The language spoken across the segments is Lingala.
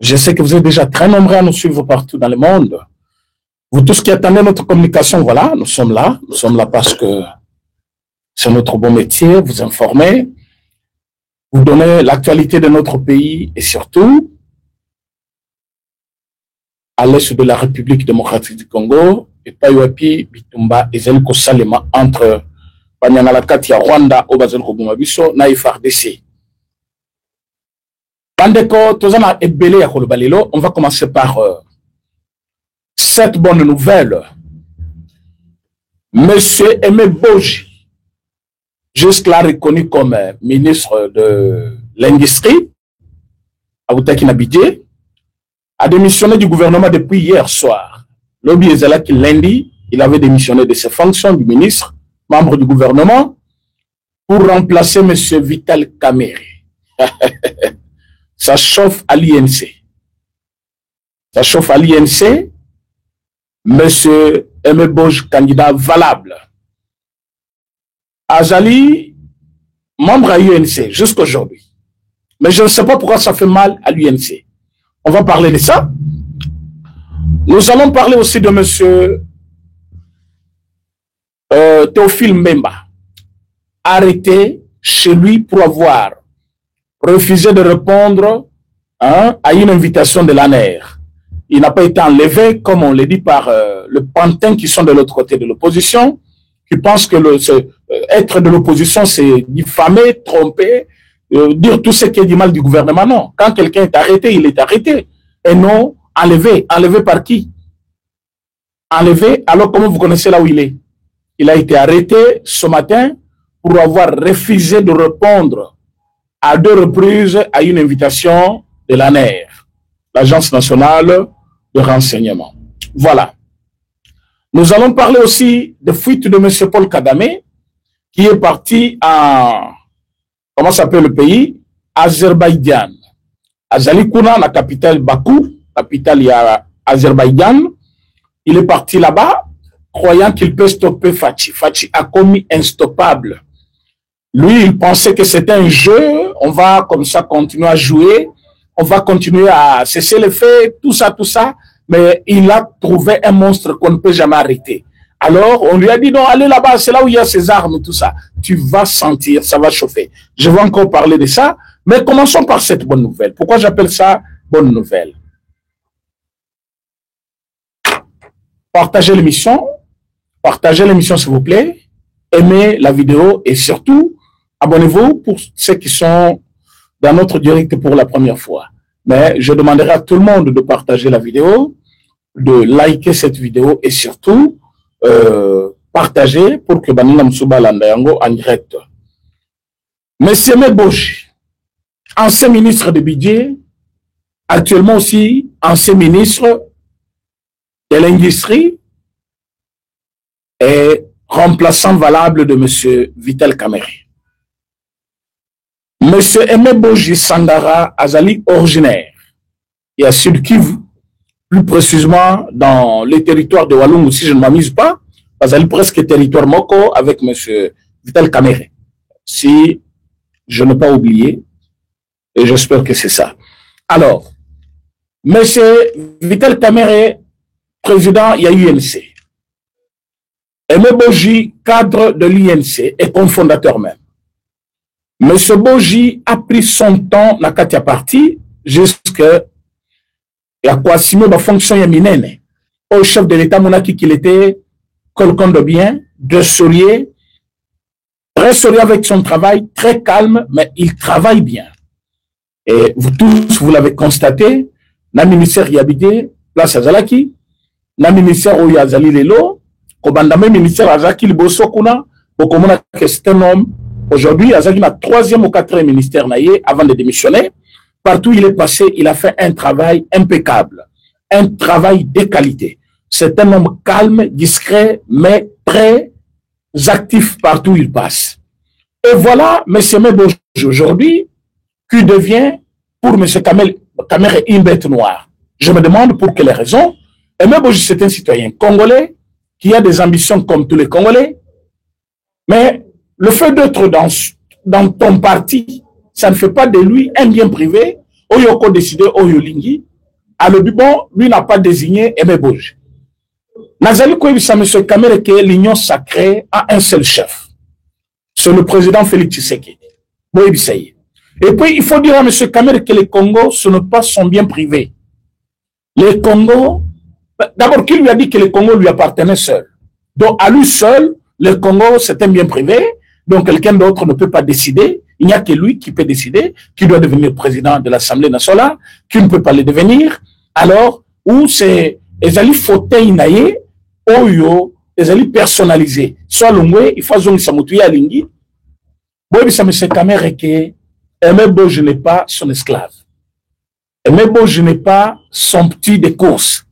Je sais que vous êtes déjà très nombreux à nous suivre partout dans le monde. Vous tous qui attendez notre communication, voilà, nous sommes là. Nous sommes là parce que c'est notre bon métier, vous informer, vous donner l'actualité de notre pays et surtout, à l'est de la République démocratique du Congo, et Payoapi, Bitumba et Zeliko Salema entre Panyangalakati à Rwanda, Obazel Kobumabiso, na FARDC. Bandeko, Tozana et Belé à Kolobalilo, on va commencer par cette bonne nouvelle. Monsieur Aimé Boji, jusque-là reconnu comme ministre de l'Industrie, Aoutaki Nabidje, a démissionné du gouvernement depuis hier soir. Lobby Ezalaki lundi, il avait démissionné de ses fonctions du ministre, membre du gouvernement, pour remplacer M. Vital Kamerhe. Ça chauffe à l'INC. Ça chauffe à l'INC. M. Aimé Boji, candidat valable. Azali, membre à l'UNC jusqu'aujourd'hui. Mais je ne sais pas pourquoi ça fait mal à l'UNC. On va parler de ça. Nous allons parler aussi de M. Théophile Mbemba, arrêté chez lui pour avoir refusé de répondre à une invitation de l'ANER. Il n'a pas été enlevé, comme on le dit, par le pantin qui sont de l'autre côté de l'opposition, qui pensent que être de l'opposition, c'est diffamer, tromper, dire tout ce qui est du mal du gouvernement. Non. Quand quelqu'un est arrêté, il est arrêté. Et non enlevé. Enlevé par qui? Enlevé, alors comment vous connaissez là où il est? Il a été arrêté ce matin pour avoir refusé de répondre à 2 reprises à une invitation de l'ANER, l'Agence nationale de renseignement. Voilà. Nous allons parler aussi de fuite de M. Paul Kagame, qui est parti en, comment s'appelle le pays? Azerbaïdjan. Azali Kuna, la capitale Bakou, capitale il y a Azerbaïdjan. Il est parti là-bas, croyant qu'il peut stopper Fachi. Fachi a commis instoppable. Lui, il pensait que c'était un jeu, on va comme ça continuer à jouer, on va continuer à cesser les faits, tout ça, mais il a trouvé un monstre qu'on ne peut jamais arrêter. Alors, on lui a dit, non, allez là-bas, c'est là où il y a ses armes, tout ça. Tu vas sentir, ça va chauffer. Je vais encore parler de ça, mais commençons par cette bonne nouvelle. Pourquoi j'appelle ça bonne nouvelle? Partagez l'émission s'il vous plaît, aimez la vidéo et surtout, abonnez-vous pour ceux qui sont dans notre direct pour la première fois. Mais je demanderai à tout le monde de partager la vidéo, de liker cette vidéo et surtout, partager pour que Banina Msuba Landayango en direct. Monsieur Aimé Boji, ancien ministre de budget, actuellement aussi ancien ministre de l'Industrie et remplaçant valable de M. Vital Kamerhe. M. Aimé Boji Sangara Azali originaire et à Sud Kivu, plus précisément dans les territoires de Walungu, si je ne m'amuse pas, Azali presque territoire Moko avec M. Vital Kamerhe. Si je n'ai pas oublié, et j'espère que c'est ça. Alors, M. Vital Kamerhe, président, il y a UNC. Aimé Boji, cadre de l'INC et cofondateur même. M. Boji a pris son temps dans Katia Parti jusqu'à quoi signer la fonction yaminene. Au chef de l'État, monaki qu'il était quelqu'un de bien, de sérieux, très sérieux avec son travail, très calme, mais il travaille bien. Et vous tous, vous l'avez constaté, dans le ministère Yabide, place Azalaki, dans le ministère où Yazali Lelo, Kobandame ministère Azaki Liboso Kuna, Bokomona que c'est un homme. Aujourd'hui, Azaki n'a 3e ou 4e ministère naïe avant de démissionner. Partout où il est passé, il a fait un travail impeccable, un travail de qualité. C'est un homme calme, discret, mais très actif partout où il passe. Et voilà, M. Aimé Boji aujourd'hui, qui devient pour M. Kamerhe une bête noire. Je me demande pour quelles raisons. Aimé Boji, c'est un citoyen congolais qui a des ambitions comme tous les Congolais, mais le fait d'être dans ton parti, ça ne fait pas de lui un bien privé Oyoko décidé Oyolingi. Alors, bon, lui n'a pas désigné Aimé Boji. Nazali Koyebisa, M. Kamere, que l'Union sacrée a un seul chef. C'est le président Félix Tshisekedi. Et puis, il faut dire à M. Kamere que le Congo, ce n'est pas son bien privé. Le Congo, d'abord, qui lui a dit que le Congo lui appartenait seul? Donc, à lui seul, le Congo, c'est un bien privé. Donc, quelqu'un d'autre ne peut pas décider. Il n'y a que lui qui peut décider, qui doit devenir président de l'Assemblée nationale, qui ne peut pas le devenir. Alors, où c'est, ezali fauteuil naye, oyo, ezali personnalisé. Soit l'ongwe, il faut zongi samoutuya alingi. Boy, ça me se camère que Aimé Boji n'est pas son esclave. Aimé Boji n'est pas son petit de course.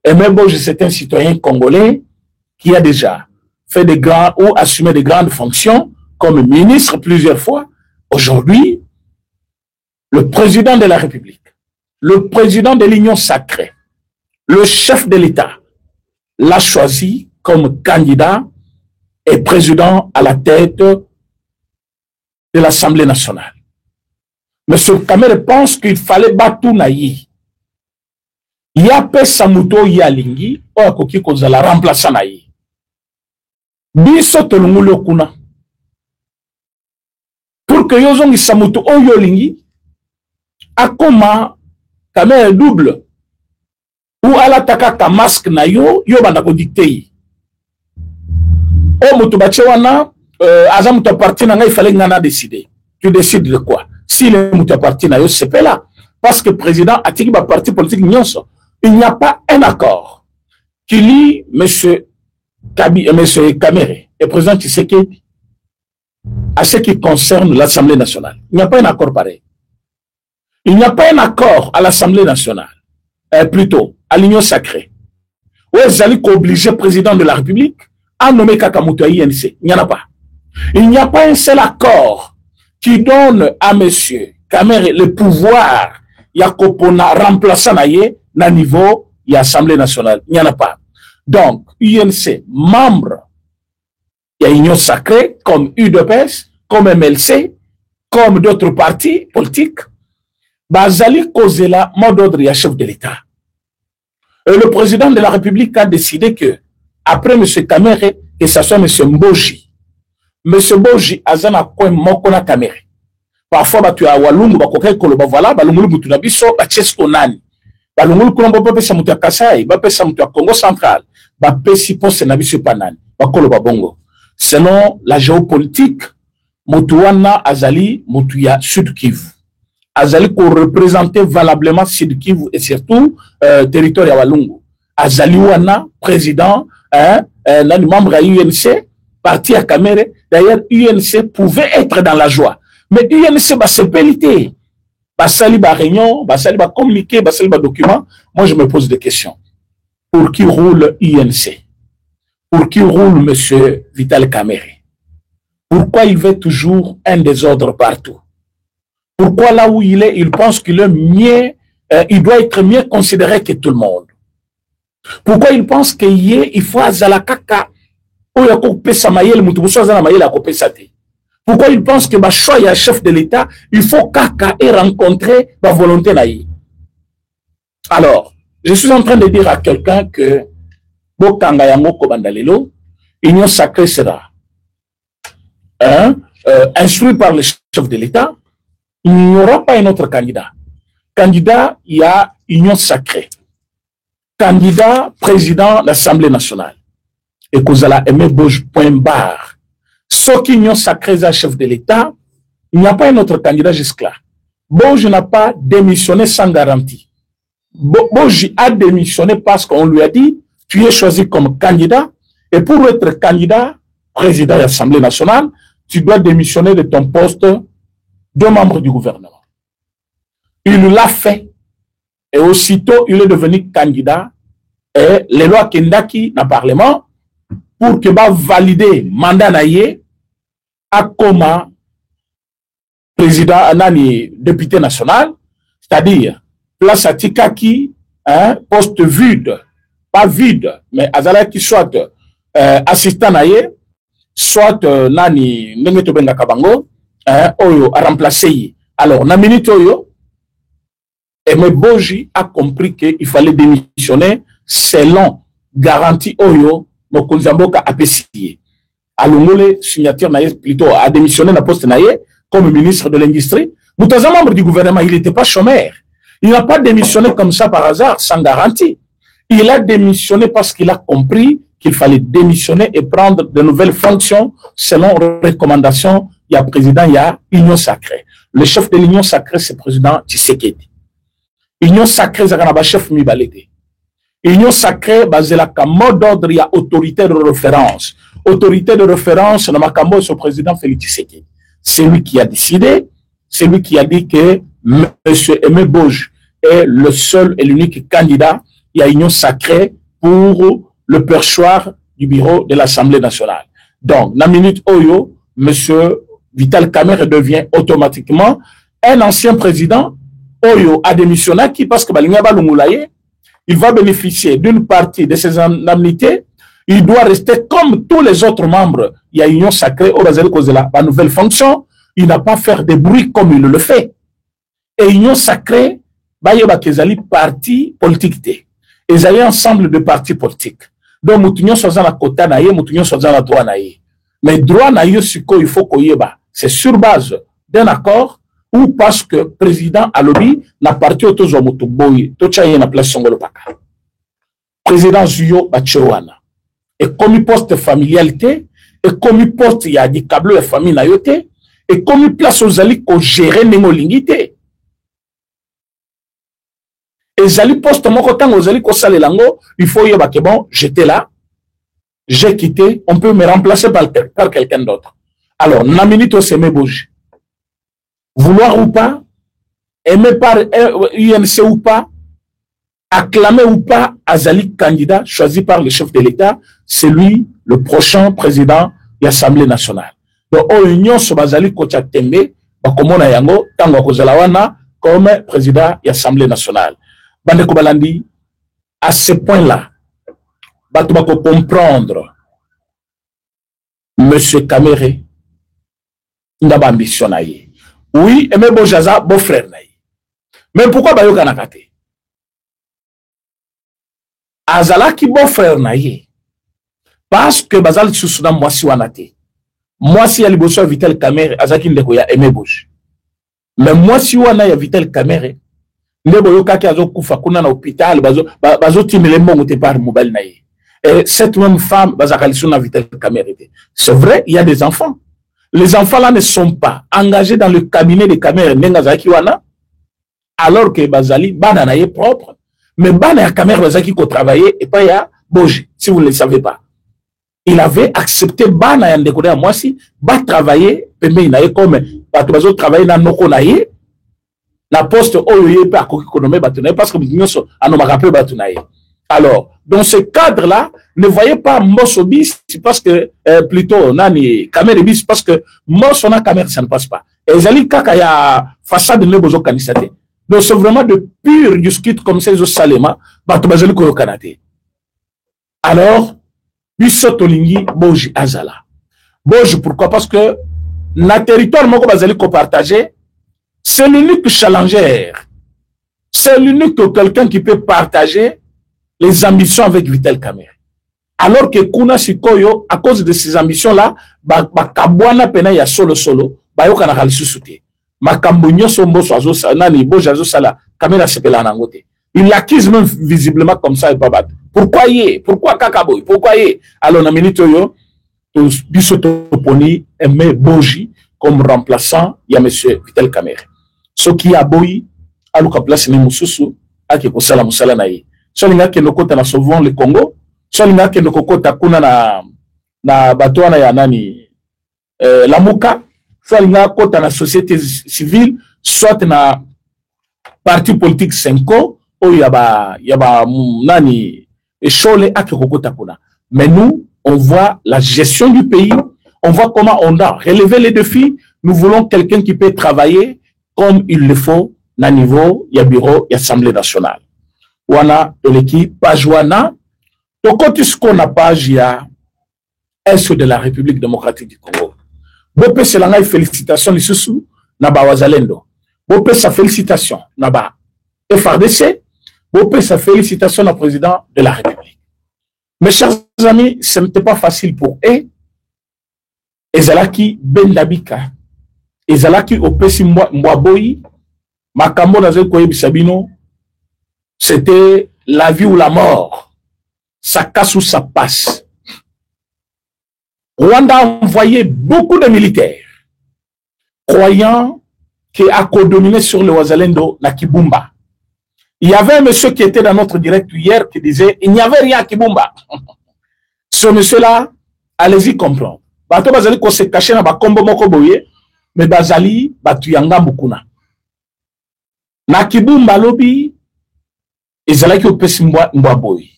Aimé Boji, c'est un citoyen congolais qui a déjà fait des grands ou assumé de grandes fonctions comme ministre plusieurs fois. Aujourd'hui, le président de la République, le président de l'Union sacrée, le chef de l'État, l'a choisi comme candidat et président à la tête de l'Assemblée nationale. Monsieur Kamere pense qu'il fallait battre Naï. Il y a peu Samuto Yalingi, ou à Koki Kozala remplaçant Naï. Biso Tolungulo Kuna. Pour que Yozongi Samuto Oyolingi, a comment Kamere double. Ou à l'attaque ka masque na yo banda ko dicté. O mutu bachewana azam mutu parti na ngai fallait ngana décider. Tu décides de quoi? Si le mutu parti na yo c'est pas là parce que président a tiki ba parti politique nyonso. Il n'y a pas un accord qui lie monsieur Kamere et président Tshisekedi à ce qui concerne l'Assemblée nationale. Il n'y a pas un accord pareil. Il n'y a pas un accord à l'Assemblée nationale. Plutôt à l'Union sacrée. Où est-ce obligé président de la République à nommer Kakamuto à INC? Il n'y en a pas. Il n'y a pas un seul accord qui donne à monsieur Kamere le pouvoir Yakopona remplaçant na niveau de l'Assemblée nationale. Il n'y en a pas. Donc, UNC, membre de l'Union sacrée, comme UDPS, comme MLC, comme d'autres partis politiques, Bazali Kozela, mot d'ordre, il y a chef de l'État. Et le président de la République a décidé que, après M. Kamere, que ce soit M. Mboji. M. Mboji, Azana Koué Mokona Kamere. Parfois, tu as Walungu, Bakokai Koloba, voilà, Balungulu Mutunabiso, Bachesko Nani. Balungulu Kulombo Bape Samutia Kasai, Bape Samutia Congo Central, Bape Sipo Senabiso Panani, Bakoloba Bongo. Selon la géopolitique, Moutouana Azali, Moutouya Sud Kivu. Azali pour représenter valablement Sud Kivu et surtout territoire ya Walungu. Azali wana président le membre à UNC parti à Kamere. D'ailleurs UNC pouvait être dans la joie. Mais UNC va se péliter. Basali ba réunion, basali ba communiqué, basali ba document. Moi je me pose des questions. Pour qui roule UNC? Pour qui roule monsieur Vital Kamere? Pourquoi il veut toujours un désordre partout? Pourquoi là où il est, il pense qu'il est mieux, il doit être mieux considéré que tout le monde? Pourquoi il pense qu'il faut azalakaka pourquoi il pense que choix est chef de l'État, il faut kaka et rencontrer la volonté naïe? Alors, je suis en train de dire à quelqu'un que Bokanga Yango Kobandalelo, Union sacrée sera instruit par le chef de l'État. Il n'y aura pas un autre candidat. Candidat, il y a Union sacrée. Candidat, président de l'Assemblée nationale. Et Kozala Aimé Boji, point barre. Sauf qu'Union sacrée est chef de l'État, il n'y a pas un autre candidat jusque-là. Boji n'a pas démissionné sans garantie. Boji a démissionné parce qu'on lui a dit, tu es choisi comme candidat, et pour être candidat, président de l'Assemblée nationale, tu dois démissionner de ton poste de membre du gouvernement. Il l'a fait et aussitôt il est devenu candidat et les lois Kendaki dans le Parlement pour que va valider mandat naïe à comment président Anani député national, c'est-à-dire place à Tikaki, poste vide, pas vide, mais Azala qui soit assistant naïe, soit Nani Nengeto Benga Kabango, Oyo a remplacé. Alors, na minute Oyo, Aimé Boji a compris qu'il fallait démissionner selon garantie Oyo, Mokonzamboka a pécillé. Alongole, signature plutôt, a démissionné la poste naïe comme ministre de l'Industrie. Moutaza, membre du gouvernement, il n'était pas chômeur. Il n'a pas démissionné comme ça par hasard, sans garantie. Il a démissionné parce qu'il a compris qu'il fallait démissionner et prendre de nouvelles fonctions selon recommandation. Il y a président, il y a Union Sacrée. Le chef de l'Union Sacrée, c'est le président Tshisekedi. Union Sacrée, c'est le chef Mibalete. Union Sacrée, basée là, comme mot d'ordre, il y a autorité de référence. Autorité de référence, dans ma cambo, c'est le président Félix Tshisekedi. C'est lui qui a décidé, c'est lui qui a dit que M. Aimé Boji est le seul et l'unique candidat. Il y a Union Sacrée pour le perchoir du bureau de l'Assemblée nationale. Donc, dans la minute Oyo, M. Vital Kamerhe devient automatiquement un ancien président. Oyo a démissionné qui, parce que il va bénéficier d'une partie de ses indemnités. Il doit rester comme tous les autres membres. Il y a Union Sacrée, au Bazali Kozela, la nouvelle fonction. Il n'a pas faire de bruit comme il le fait. Et Union Sacrée, Bayoba Kezali, parti politique. Ils allaient ensemble de partis politiques. Donc, Moutounion soit dans la quota naïe, Moutounion soit dans la droit naïe. Mais droit naïe, il faut qu'on y ait. C'est sur base d'un accord ou parce que le président Alobi n'a parti au Tozo Moutoboui, Tochaye na place Songolo Paka. Président Zuyo Bachewana. Et comme il poste familialité, et comme il poste, il y a des câbles de famille naïote, et comme il place aux alliés qu'on gère n'engolingité. Et Zali poste mon côté aux alliés qu'on sale lango, il faut y avoir que bon, j'étais là, j'ai quitté, on peut me remplacer par quelqu'un d'autre. Alors, Naminito Aimé Boji. Vouloir ou pas, aimer par UNC ou pas, acclamé ou pas, Azali candidat choisi par le chef de l'État, c'est lui le prochain président de l'Assemblée nationale. Donc, l'Union sur Azali Kocha Tembe, Bakomona Yango, Tango Kozalawana, comme président de l'Assemblée nationale. Bande Kobalandi, à ce point-là, Bato Bako comprendre, Monsieur Kamerhe, Ndaba ambition naïe. Oui, Aimé Bojaza, beau frère naïe. Mais pourquoi Bayoka Nakate? Azala qui beau frère naïe. Parce que Bazal Soussoudan Mwasi Wanate. Mwasi Yaliboso Vital Kamerhe, Azaki Ndekoya Aimé Boji. Mais Mwasi Wana Vital Kamerhe, Ndeboyoka ki azo kufa kuna na hôpital, bazo timele mbongo te par mobile naïe. Et cette même femme, Bazakalisuna Vital Kamerhe. C'est vrai, il y a des enfants. Les enfants là ne sont pas engagés dans le cabinet de Kamerhe Nengazaki Wana, alors que Bazali, Bana naïe propre, mais Bana ya Kamerhe Bazaki ko travailler et pas ya Boji, si vous ne le savez pas. Il avait accepté Bana ya Ndekode ya Mwasi, ba travailler, pembe inaye comme, bato bazo travailler na noko naïe, la poste oyoye pe akoki konome bato naïe, parce que nous anomakape bato naïe. Alors, dans ce cadre-là, ne voyez pas Mossobis, parce que, plutôt, Nani, Kamerhe bis, parce que Mossona Kamerhe, ça ne passe pas. Et Zali Kaka, il y a façade de Nebozo Kanisate. Donc, c'est vraiment de pur jusqu'it comme ces os salema, Batobazeli Koyo Kanate. Alors, Bissotolingi, Boji Azala. Boji, pourquoi? Parce que, na territoire, Moko Bazali Ko partagé, c'est l'unique challenger. C'est l'unique quelqu'un qui peut partager les ambitions avec Vital Kamerhe. Alors que Kuna Sikoyo, à cause de ces ambitions-là, Bakabwana Pena ya solo, Bayoka na Halisusuti. Makambonyo Sombo Soazo, Nani, Bojazo Sala, Kamerhe Sepela Nangote. Il l'acquise même visiblement comme ça et pas battre. Pourquoi y est? Pourquoi Kakaboy? Pourquoi y est? Alors, na minute yo, Bissotoponi Aimé Boji comme remplaçant, il y a M. Vital Kamerhe. Ce qui a boy, à l'ouka place ni Moussousou, à qui Kosala Moussala Naï. Solinga ke nokota na sauvant le Congo, solinga ke nokota kuna na batoana ya nani la Muka, solinga kota na société civile, soit na parti politique Senko, ou yaba nani Echole ake kokota kuna. Mais nous, on voit la gestion du pays, on voit comment on a relevé les défis. Nous voulons quelqu'un qui peut travailler comme il le faut na niveau ya bureau ya Assemblée nationale. Wana de l'équipe Pajwana, donc quand on n'a pas ya est de la République démocratique du Congo. Bopé c'est la félicitations les sous naba wazalendo. Bopé sa félicitation naba FRDC, vous pouvez sa félicitation au président de la République. Mes chers amis, ce n'était pas facile pour eux. Ezalaki Bendabika, Ezalaki Opesi Mwaboyi, Makambo Nazekoye Bisabino, c'était la vie ou la mort. Ça casse ou ça passe. Rwanda a envoyé beaucoup de militaires, croyant qu'il a codominé sur le Wazalendo, la Kibumba. Il y avait un monsieur qui était dans notre direct hier qui disait il n'y avait rien à Kibumba. Ce monsieur-là, allez-y comprendre. Bato bazali ko se cacher na bakombo moko boye, mais bazali batu yanga mukuna. Na Kibumba lobi, ezalaki opesi mbwa boye.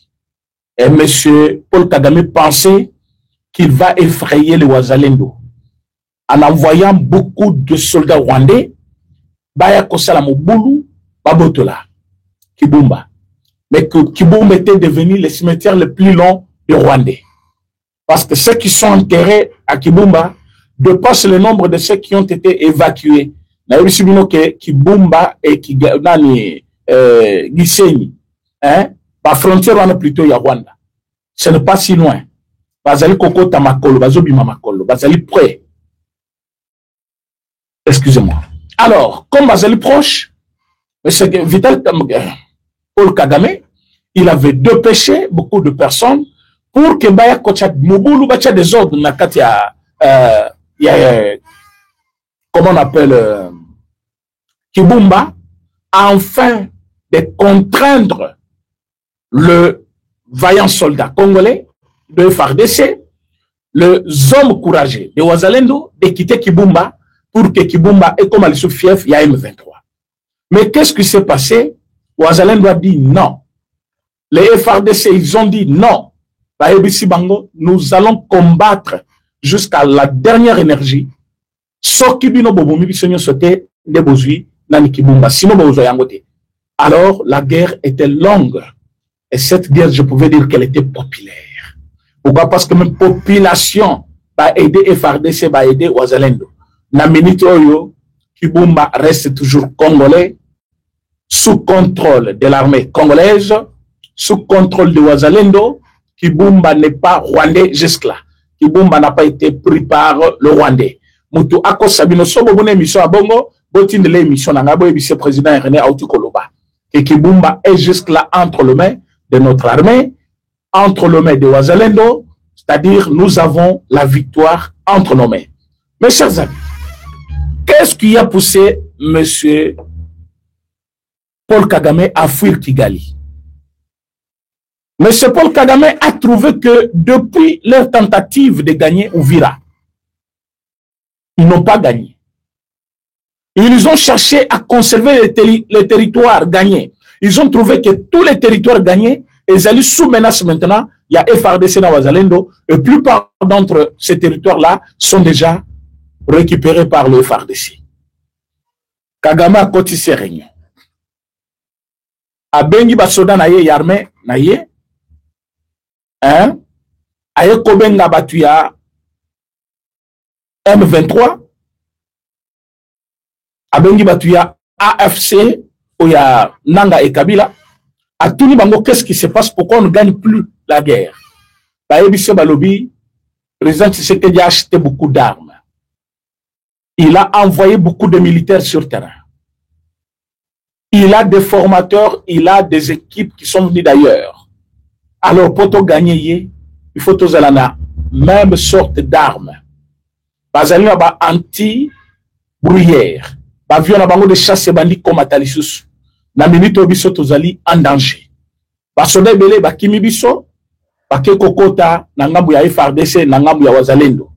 Et monsieur Paul Kagame pensait qu'il va effrayer les Wazalendo en envoyant beaucoup de soldats rwandais, baya kosala mobulu, babotola, Kibumba. Mais que Kibumba était devenu le cimetière le plus long du Rwandais. Parce que ceux qui sont enterrés à Kibumba dépassent le nombre de ceux qui ont été évacués. Kibumba et Gisenyi, hein, la frontière on a plutôt ya Rwanda. Ce n'est pas si loin. Bazali kokota makolo, bazobima makolo, bazali près. Excusez-moi. Alors, comme bazali proche, M. Vital Paul Kagame, il avait dépêché beaucoup de personnes pour que Baya Kocha Mobulu Bacha des ordres, comment on appelle Kibumba, afin de contraindre le vaillant soldat congolais de FARDC, les hommes courageux de Wazalendo, de quitter Kibumba pour que Kibumba ait comme le fief, il y a M23. Mais qu'est-ce qui s'est passé? Wazalendo a dit non. Les FARDC, ils ont dit non. Nous allons combattre jusqu'à la dernière énergie. Alors, la guerre était longue. Et cette guerre, je pouvais dire qu'elle était populaire. Pourquoi? Parce que même population va aider FARDC, va aider Wazalendo. Na minute oyo, Kibumba reste toujours congolais, sous contrôle de l'armée congolaise, sous contrôle de Wazalendo. Kibumba n'est pas rwandais jusque-là. Kibumba n'a pas été pris par le Rwandais. Moutou Ako Sabino Sobo Bone émission à Bongo, Botin de l'émission Nangabo et vice-président René Aoutikoloba. Et Kibumba est jusque-là entre les mains de notre armée, entre les mains de Wazalendo, c'est-à-dire nous avons la victoire entre nos mains. Mes chers amis, qu'est-ce qui a poussé M. Paul Kagame à fuir Kigali? M. Paul Kagame a trouvé que depuis leur tentative de gagner Uvira, ils n'ont pas gagné. Ils ont cherché à conserver les territoires gagnés. Ils ont trouvé que tous les territoires gagnés, ils allaient sous menace maintenant. Il y a FARDC dans Wazalendo, et la plupart d'entre ces territoires-là sont déjà récupérés par le FARDC. Kagame a côté ses réunions. A Bengi Basoda na ye yarmé na ye. Hein? Aye Kobenga Batuya M23. Abengi Batuya AFC où il y a Nanga et Kabila. À tout niveau, qu'est-ce qui se passe? Pourquoi on ne gagne plus la guerre? Baébisse Balobi, le président Tshisekedi a acheté beaucoup d'armes. Il a envoyé beaucoup de militaires sur le terrain. Il a des formateurs, il a des équipes qui sont venues d'ailleurs. Alors, pour tout gagner, il faut tous aller la même sorte d'armes. Bazali ba anti-bruyère. Bavion na bango de chasse bandit comme Atalisus. Na minute obiso tozali en danger. Basoda belé bakimi biso, bake kokota na ngambu ya FARDC na ngambu ya Wazalendo.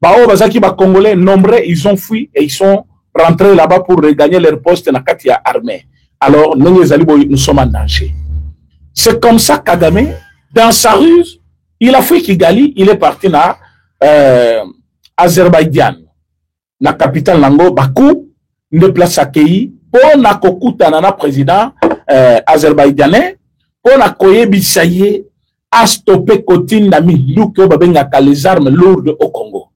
Bao bazaki ba Congolais nombreux, ils ont fui et ils sont rentrés là-bas pour regagner leur poste na kati ya armée. Alors nous sommes en danger. C'est comme ça Kagame, dans sa ruse, il a fui Kigali, il est parti na Azerbaïdjan, na capitale Nango Bakou, ne place accueilli pour na kokuta na président azerbaïdjanais pour na koyebisaye à stopper Kotine na milou que babengaka les armes lourdes au Congo.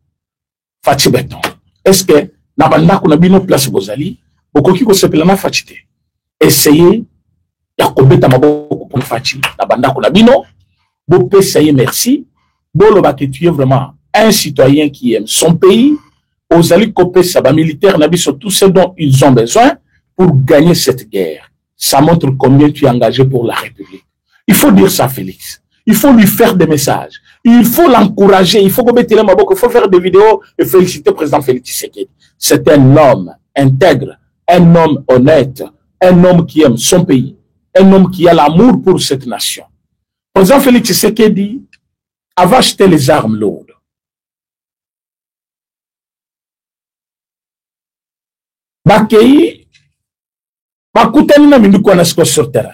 Fati beton. Est-ce que na banda kuna bino place bozali bokoki ko sepela na fatite. Essayez ya kobeta maboko pour faci na bandako na bino bo pesaye merci bolo ba que tu es vraiment un citoyen qui aime son pays aux alliés kopesa ba militaires na biso tout ce dont ils ont besoin pour gagner cette guerre. Ça montre combien tu es engagé pour la République. Il faut dire ça, Félix. Il faut lui faire des messages. Il faut l'encourager. Il faut il faut faire des vidéos et féliciter le président Félix Tshisekedi. C'est un homme intègre, un homme honnête, un homme qui aime son pays, un homme qui a l'amour pour cette nation. Le président Félix Tshisekedi avait acheté les armes lourdes. Bakei, bakutani na minduko anasko sur terrain.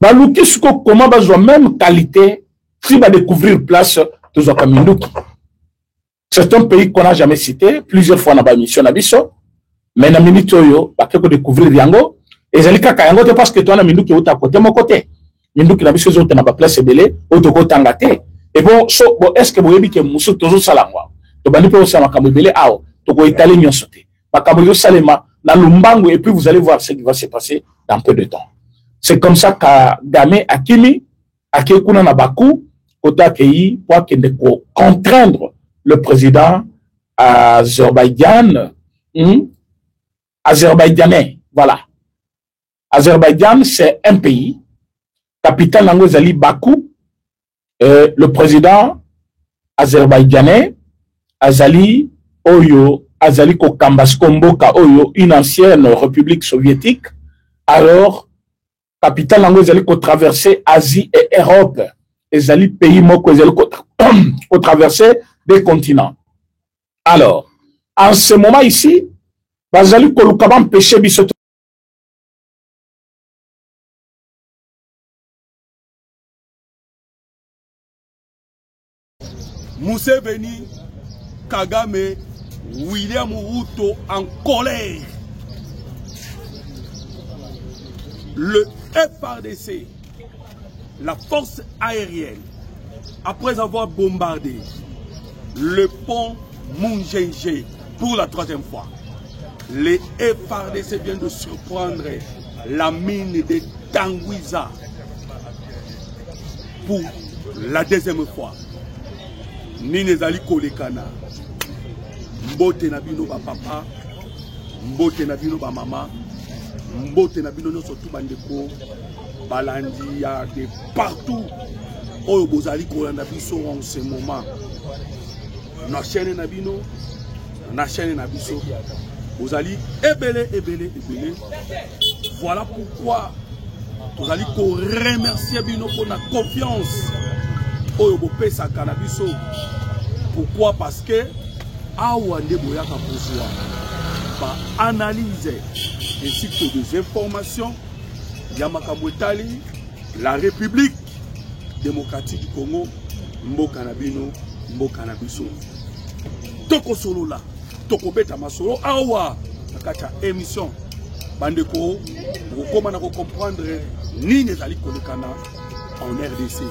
Baluki suko comment bazwa même qualité si va découvrir place tous aux Minduki. C'est un pays qu'on n'a jamais cité plusieurs fois dans la mission Nabiso, mais na minute yo bakeko découvrir yango et zalika kayango te parce que toi na Minduki ou ta côté mon côté. Minduki Nabiso zo te na ba place belé ou to ko tangate. Et bon so bon est-ce que vous avez que musu tozo salangwa. To bandi pe o sama kamebele ao to ko italien nyonso te. Bakamoyo salema na lumbango et puis vous allez voir ce qui va se passer dans peu de temps. C'est comme ça qu'Agame Akimi, Akekuna Nabaku, Kota Kei, pour contraindre le président azerbaïdjanais. Voilà. Azerbaïdjan, c'est un pays. Capitale Nangozali Bakou, le président azerbaïdjanais, Azali Oyo, Azali Kokambaskomboka Oyo, une ancienne république soviétique. Alors, capitale nango ezali ko traverser Asie et Europe. Ezali pays moko ezali ko traverser des continents. Alors, en ce moment ici, bazali ko luka empêcher biso. Museveni, Kagame, William Ruto en colère. Le FARDC, la force aérienne, après avoir bombardé le pont Mungenge pour la 3e fois, les FARDC viennent de surprendre la mine de Tanguiza pour la 2e fois. Ninezali Kolekana, Mbote Nabino ba papa, Mbote Nabino ba mama, Mbote Nabino no surtout bandeko, balandi ya de partout. Oyo bozali kolanda biso en ce moment. Na chaîne Nabino, na chaîne Nabiso, bozali ebele. Voilà pourquoi bozali ko remercier bino pour la confiance. Oyo bopesa kanabiso. Pourquoi? Parce que Awande Boyaka Pozua va analyser ainsi que des informations Yamakamwetali, la République démocratique du Congo, Mbokanabino, Mbokanabiso. Toko solo là, Toko beta masolo, awa, nakacha émission. Bandeko, vous commencez à comprendre ni les alliés kolekana en RDC.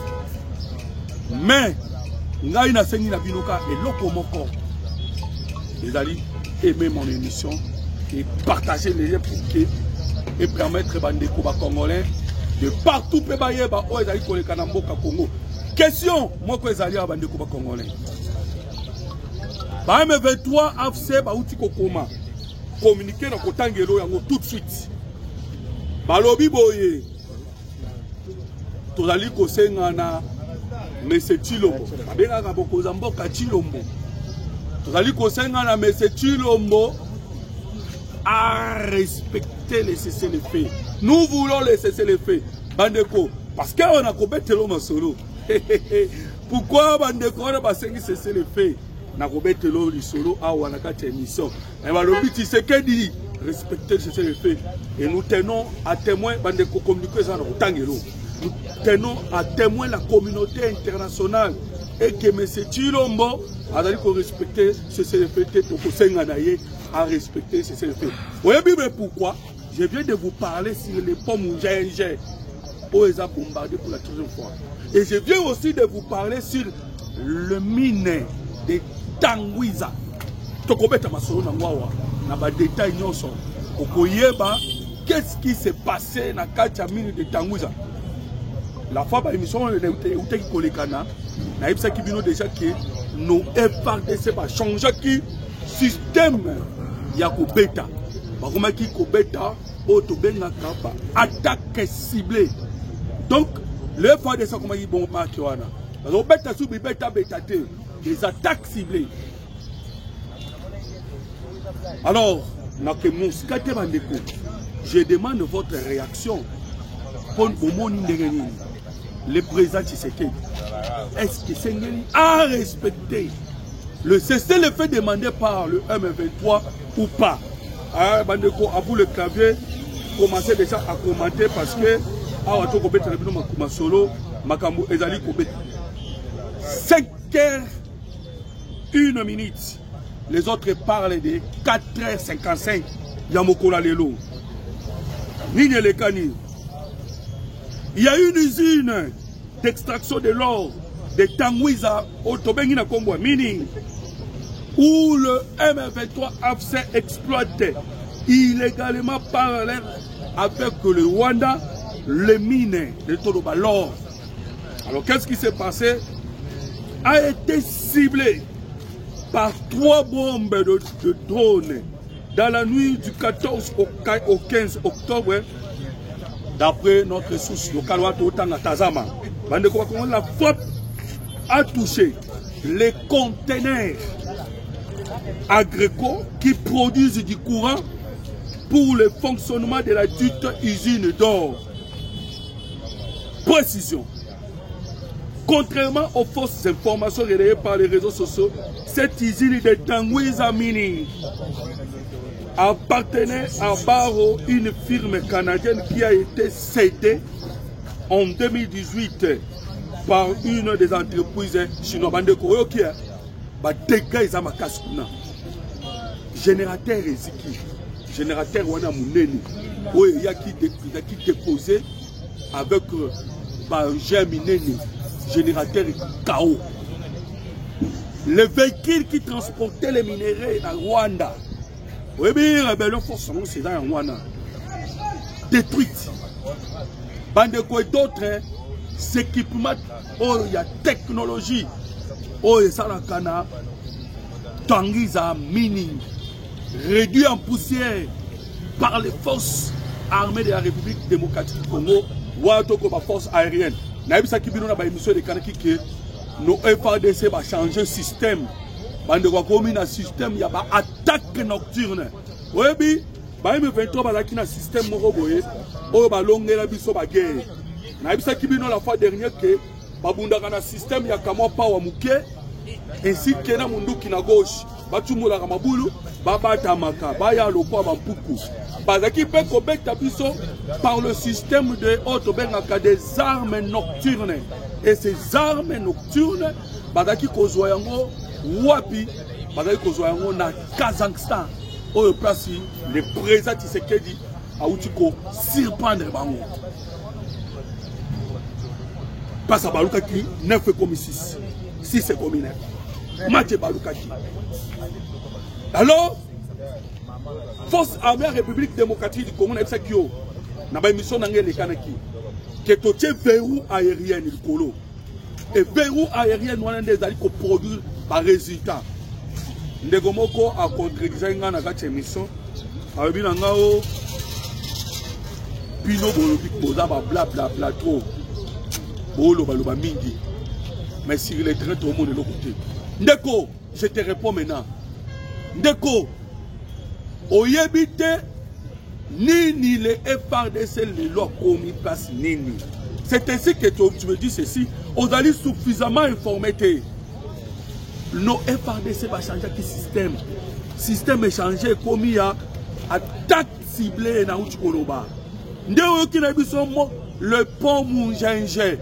Mais, ngai na sengi na binoka et lokomoko. Les alliés aimer mon émission et partager les liens pour que et permettre bandeko ba congolais de partout pe ba yeba o ezali kolekana mboka Congo. Question, moi ko ezali ba bandeko ba congolais. Ba M23 AFC ba uti kokoma. Communiquer na kotangelo yango tout de suite. Ba lobi boye. Tozali ko sengana Mese Chilombo, abenga kaboko zamboka Chilombo. Tozali kosenga na Mese Chilombo à respecter les cessez-le-feu. Nous voulons les cessez-le-feu. Bandeko, parce qu'on a kobete lo masolo. Pourquoi bandeko on a basengi cessez-le-feu? Na kobete lo lisolo awa na kati émission. Et balobi Tshisekedi respecter les cessez-le-feu. Et nous tenons à témoin bandeko communiquer ça na kotangelo. Nous tenons à témoin la communauté internationale et que M. Chilombo a dit qu'on respecte ce CLFT, à respecter ce CLFT. Vous voyez bien pourquoi je viens de vous parler sur les pommes Mungenge où ils ont bombardé pour la 3e fois. Et je viens aussi de vous parler sur le mine de Tanguiza. Tokobeta masolo na ngwawa na ba détail nyonso. Okoyeba qu'est-ce qui s'est passé dans la mine de Tangouza? La fois par émission, on a dit Kolekana, on a dit déjà que nos FRDC va changer le système. Il y a un bêta. Comment qui bêta? Attaque ciblée. Donc, le FRDC, comment il bon marqué? Parce que bêta sous bêta des attaques ciblées. Alors, je demande votre réaction pour le président Tshisekedi. Est-ce que Sengeli a respecté le cessez-le-feu demandé par le M23 ou pas? Ah, Bandeko, à vous le clavier, commencez déjà à commenter parce que solo, 5h01. Les autres parlent de 4h55. Yamokola Lelo. Il y a une usine d'extraction de l'or de Tangouza au Tobengina Kombo, Mining, où le M23 a exploité illégalement parallèle avec le Rwanda, les mines de Toloba, l'or. Alors qu'est-ce qui s'est passé? A été ciblé par 3 bombes de drones dans la nuit du 14 au 15 octobre, d'après notre source locale, la frappe a touché les conteneurs agricoles qui produisent du courant pour le fonctionnement de la dite usine d'or. Précision. Contrairement aux fausses informations relayées par les réseaux sociaux, cette usine de Tangouza Mining appartenait à Barro, une firme canadienne qui a été cédée en 2018 par une des entreprises chinoises. Générateur Eziki, générateur Wana Mouneni, il y a qui déposé avec Germineni, générateur KO. Les véhicules qui transportaient les minéraux dans Rwanda, oui, mais rébellion forcément c'est dans Rwanda, détruite. Bandeko et d'autres, s'équipement, il y a technologie, il y a Sarakana, Tangiza Mining, réduit en poussière par les forces armées de la République démocratique du Congo, ou à la force aérienne. Naïbisa Kibino na ba émission de Kanaki que nos FARDC va changer système. Bande kwa komi na système ya ba attaque nocturne. Webi ba M23 ba laki na système moko boye o ba longela biso ba guerre. Naïbisa Kibino la fois dernière que ba bundaka na système ya kamwa pa wa muke ainsi que na munduki na gauche. Ba tumula ka mabulu ba bata maka ba ya lopo ba mpuku. Bazaki peut combattre par le système de des armes nocturnes. Et ces armes nocturnes, Bazaki Kozwayango, Wapi, Bazaki Kozwayango na Kazakhstan. Au place, le président Tshisekedi a Outiko surprendre Bango. Passe à Balukaki, 9 comme 6. 6 comme 9. Mathieu Balukaki. Alors, Force armée République démocratique du Congo, n'a pas émission d'angé les Kanaki. Que tout est verrou aérien du Colo. Et verrou aérien, nous avons des alliés qui produisent par résultat. Ndegomoko a contredisé dans cette émission. Avec Binangao, Pino Bolobik Boza, bla bla bla trop. Bolo Baloba Mingi. Mais si il est très tout le monde de l'autre côté. Ndeko, je te réponds maintenant. Ndeko. Oyebite nini les FARDC les lois commis place nini. C'est ainsi que tu me dis ceci. On a suffisamment informé. Nos FARDC va changer le système. Système est changé comme il y a attaque ciblée dans Uchikoloba. Le pont Moungenge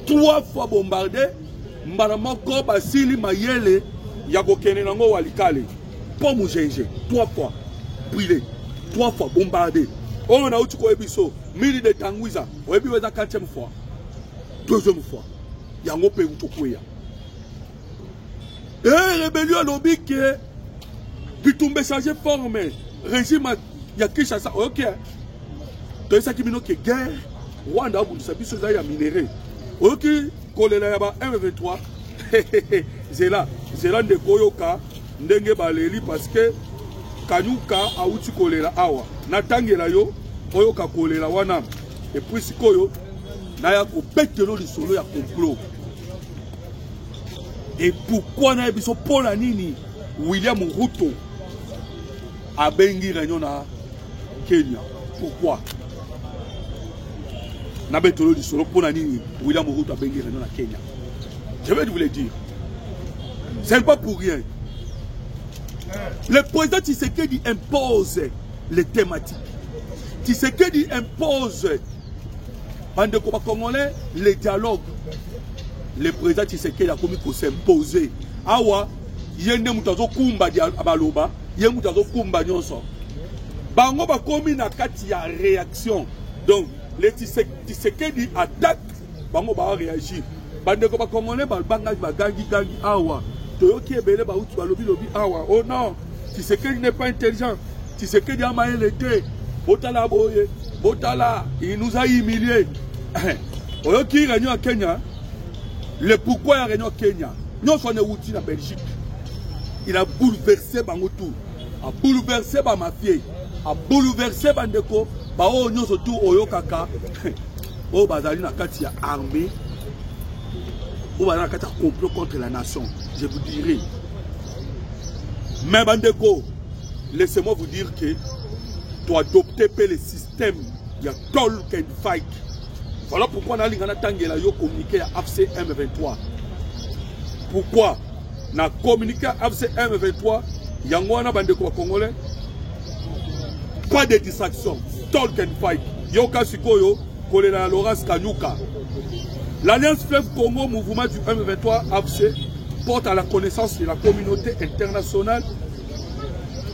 3 fois bombardé. Maramoko Basili Mayele Yagokene Nango Walikale. Pont Moungenge 3 fois. Brûlé, 3 fois bombardé. On a eu Ebiso, mille de Tangouza, on a eu la 4e fois, 2e fois. Il y a un peu de et rébellion à l'objet que Bitumbe changé forme, régime, il y a qui ça, ok. toyesaki bino ke guerre Rwanda abundisa biso eza ya minéré oyoki kolela ya ba M23 zela ndeko yoka ndenge baleli parce que kanyuka auti kolela awa natangela yo oyoka kolela wana et puis sikoyo naya kobetelo lisolo ya complot. Et pourquoi na biso pona nini William Ruto a bengi réunion na Kenya? Pourquoi? Na betolo di solo pona nini William Ruto a bengi réunion na Kenya? Je vais vous le dire. C'est pas pour rien. Le président Tshisekedi impose les thématiques. Tshisekedi impose bande ko congolais les dialogues. Le président Tshisekedi a commis pour s'imposer. Awa, yende mutazo kumba di abaloba, yende mutazo kumba nyonso. Bango ba komi na kati ya réaction. Donc, le Tshisekedi attaque, bango ba réagir. Bande ko ba congolais ba banga ba gangi awa. Toyoki ebele ba uti ba lobi awa. Oh non, Tshisekedi n'est pas intelligent. Tshisekedi a maillé l'été. Botala boye, botala, il nous a humiliés. Oyoki réunion à Kenya. Le pourquoi il y a réunion au Kenya, nous sommes outil en Belgique. Il a bouleversé Bangotou, a bouleversé ma mafia, a bouleversé Bandeko, Bao nous surtout Oyokaka, au Bazali na Katia armée, au Bazali na Katia complot contre la nation. Je vous dirai. Mais Bandeko, laissez-moi vous dire que tu adopter le système, il y a talk and fight. Voilà pourquoi on a communiqué à AFC M23. Pourquoi on a communiqué à AFC M23? Il y a un Congolais. Pas de distraction. Talk and fight. Yoka Sikoyo, Kolela Laurence Kanyuka. L'Alliance Fleuve Congo, mouvement du M23 AFC, porte à la connaissance de la communauté internationale.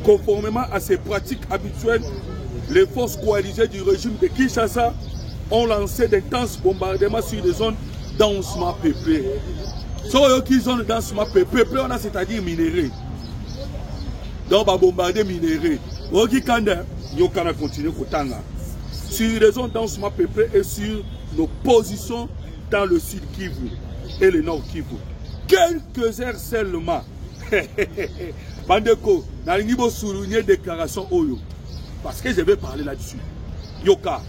Conformément à ses pratiques habituelles, les forces coalisées du régime de Kinshasa ont lancé d'intenses bombardements sur des zones densément peuplées. Sur les zones densément peuplées, on a c'est-à-dire minéraux. Donc, on va bombarder minéraux. On va continuer sur les zones densément peuplées et sur nos positions dans le sud Kivu et le nord Kivu. Quelques heures seulement. Bandeko, on a souligné déclaration Oyo. Parce que je vais parler là-dessus. Yoka.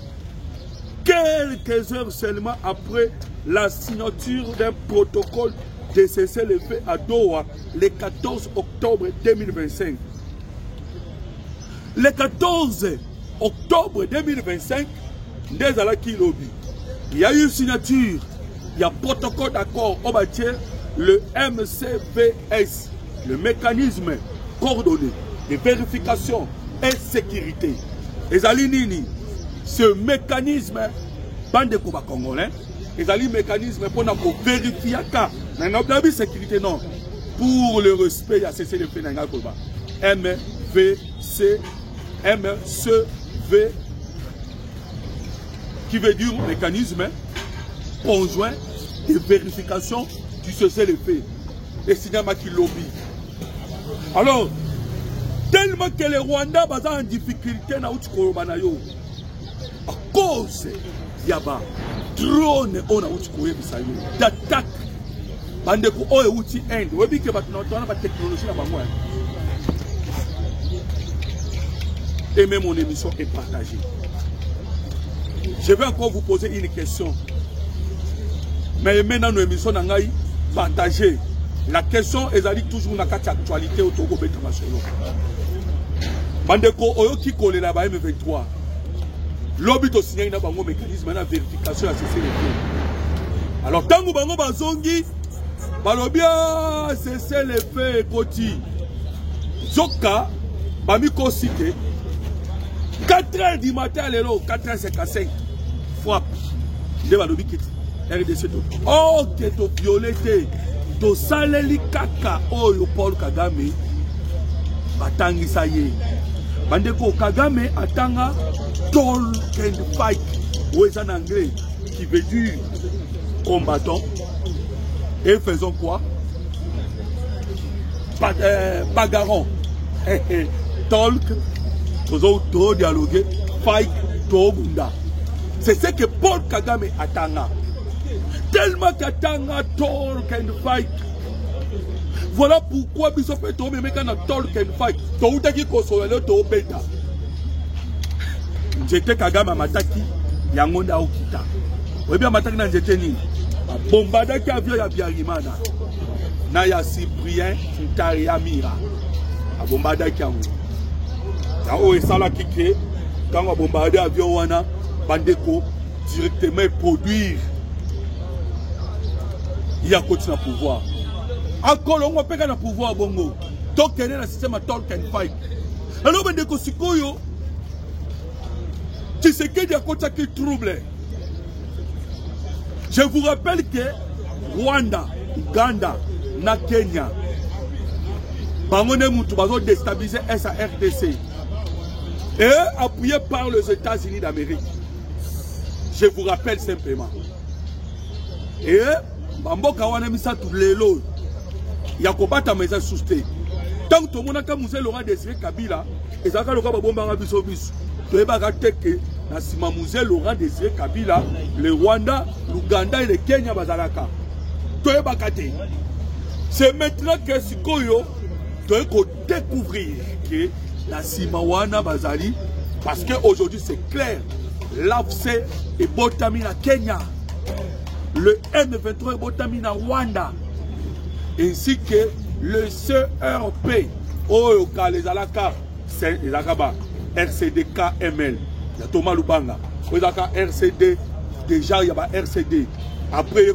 Quelques heures seulement après la signature d'un protocole de cessez-le-feu à Doha le 14 octobre 2025. Le 14 octobre 2025, il y a eu une signature, il y a un protocole d'accord au bâtiment, le MCVS, le mécanisme coordonné de vérification et sécurité. Et Zalinini, ce mécanisme, bande de Koba Congolais, et un mécanisme pour vérifier la sécurité, non, pour le respect à cesser de faire dans Koba. MVC, MCV, qui veut dire mécanisme conjoint de vérification du cessez-le-feu. Et cinéma qui lobby. Alors, tellement que les Rwandais sont en difficulté dans le à cause il y a des drones d'attaque. Bandeko oyo outil Inde. Vous voyez que la technologie là-bas. Et même mon émission est partagée. Je vais encore vous poser une question. Mais maintenant nos émissions sont partagées. La question est toujours dans l'actualité au Togo international. Bandeko oyo qui colle là-bas M23. L'objet de signer un mécanisme de vérification à cessez-le-feu. Alors, tant que vous avez zongi, balobia cessez-le-feu koti. Zoka, bamiko cité. 4h du matin, 4h55. Frappe. De balobi kiti. RDC to. Oh, que to violete. To saleli kaka oyo Paul Kagame. Batangi saye. Bandeko Kagame atanga talk and fight, ou est en anglais, qui veut dire combattant. Et faisons quoi? Bagarrons. Talk, faisons trop dialoguer, fight, trop bunda. C'est ce que Paul Kagame attend. Tellement qu'attend talk and fight. Voilà pourquoi Bishop est tombé, mais quand on talk and fight, tout est qui consoler, tout est bêta. J'étais Kagame Mataki, Yangonda Okita. Oui, bien Mataki n'a j'étais ni. Bombada qui a vu la Biarimana. Naya Cyprien, Ntaria Mira. A bombada qui a vu. Quand on sala kike, quand on bombardé avion wana, Bandeko directement produire. Il y a continué à pouvoir. Encore on peut gagner pouvoir bongo. Donc quel est le système à talk and fight. Alors Bandeko Sikoyo, tu sais qu'il y a côté qui trouble. Je vous rappelle que Rwanda, Uganda, na Kenya, Bangone Moutou va déstabiliser SARDC et appuyé par les États-Unis d'Amérique. Je vous rappelle simplement. Et Bamboka wana misa tout lelo. Yakobata meza souste. Tant que tout le monde a comme Laurent Désiré Kabila, et ça quand le gars bomba biso biso. Tu es bagaté que na sima musée Laurent Désiré Kabila, le Rwanda, l'Ouganda et le Kenya bazalaka. Tu es bagaté. C'est maintenant que Sikoyo tu es découvrir que la sima wana bazali parce que aujourd'hui c'est clair. L'AFC et Botami na Kenya. Le M23 et Botami na Rwanda. Ainsi que le CRP. Oh, les alaka, c'est les akaba. RCD-KML. Il y a Thomas Lubanga. Les alaka RCD. Déjà, il y a RCD. Après, le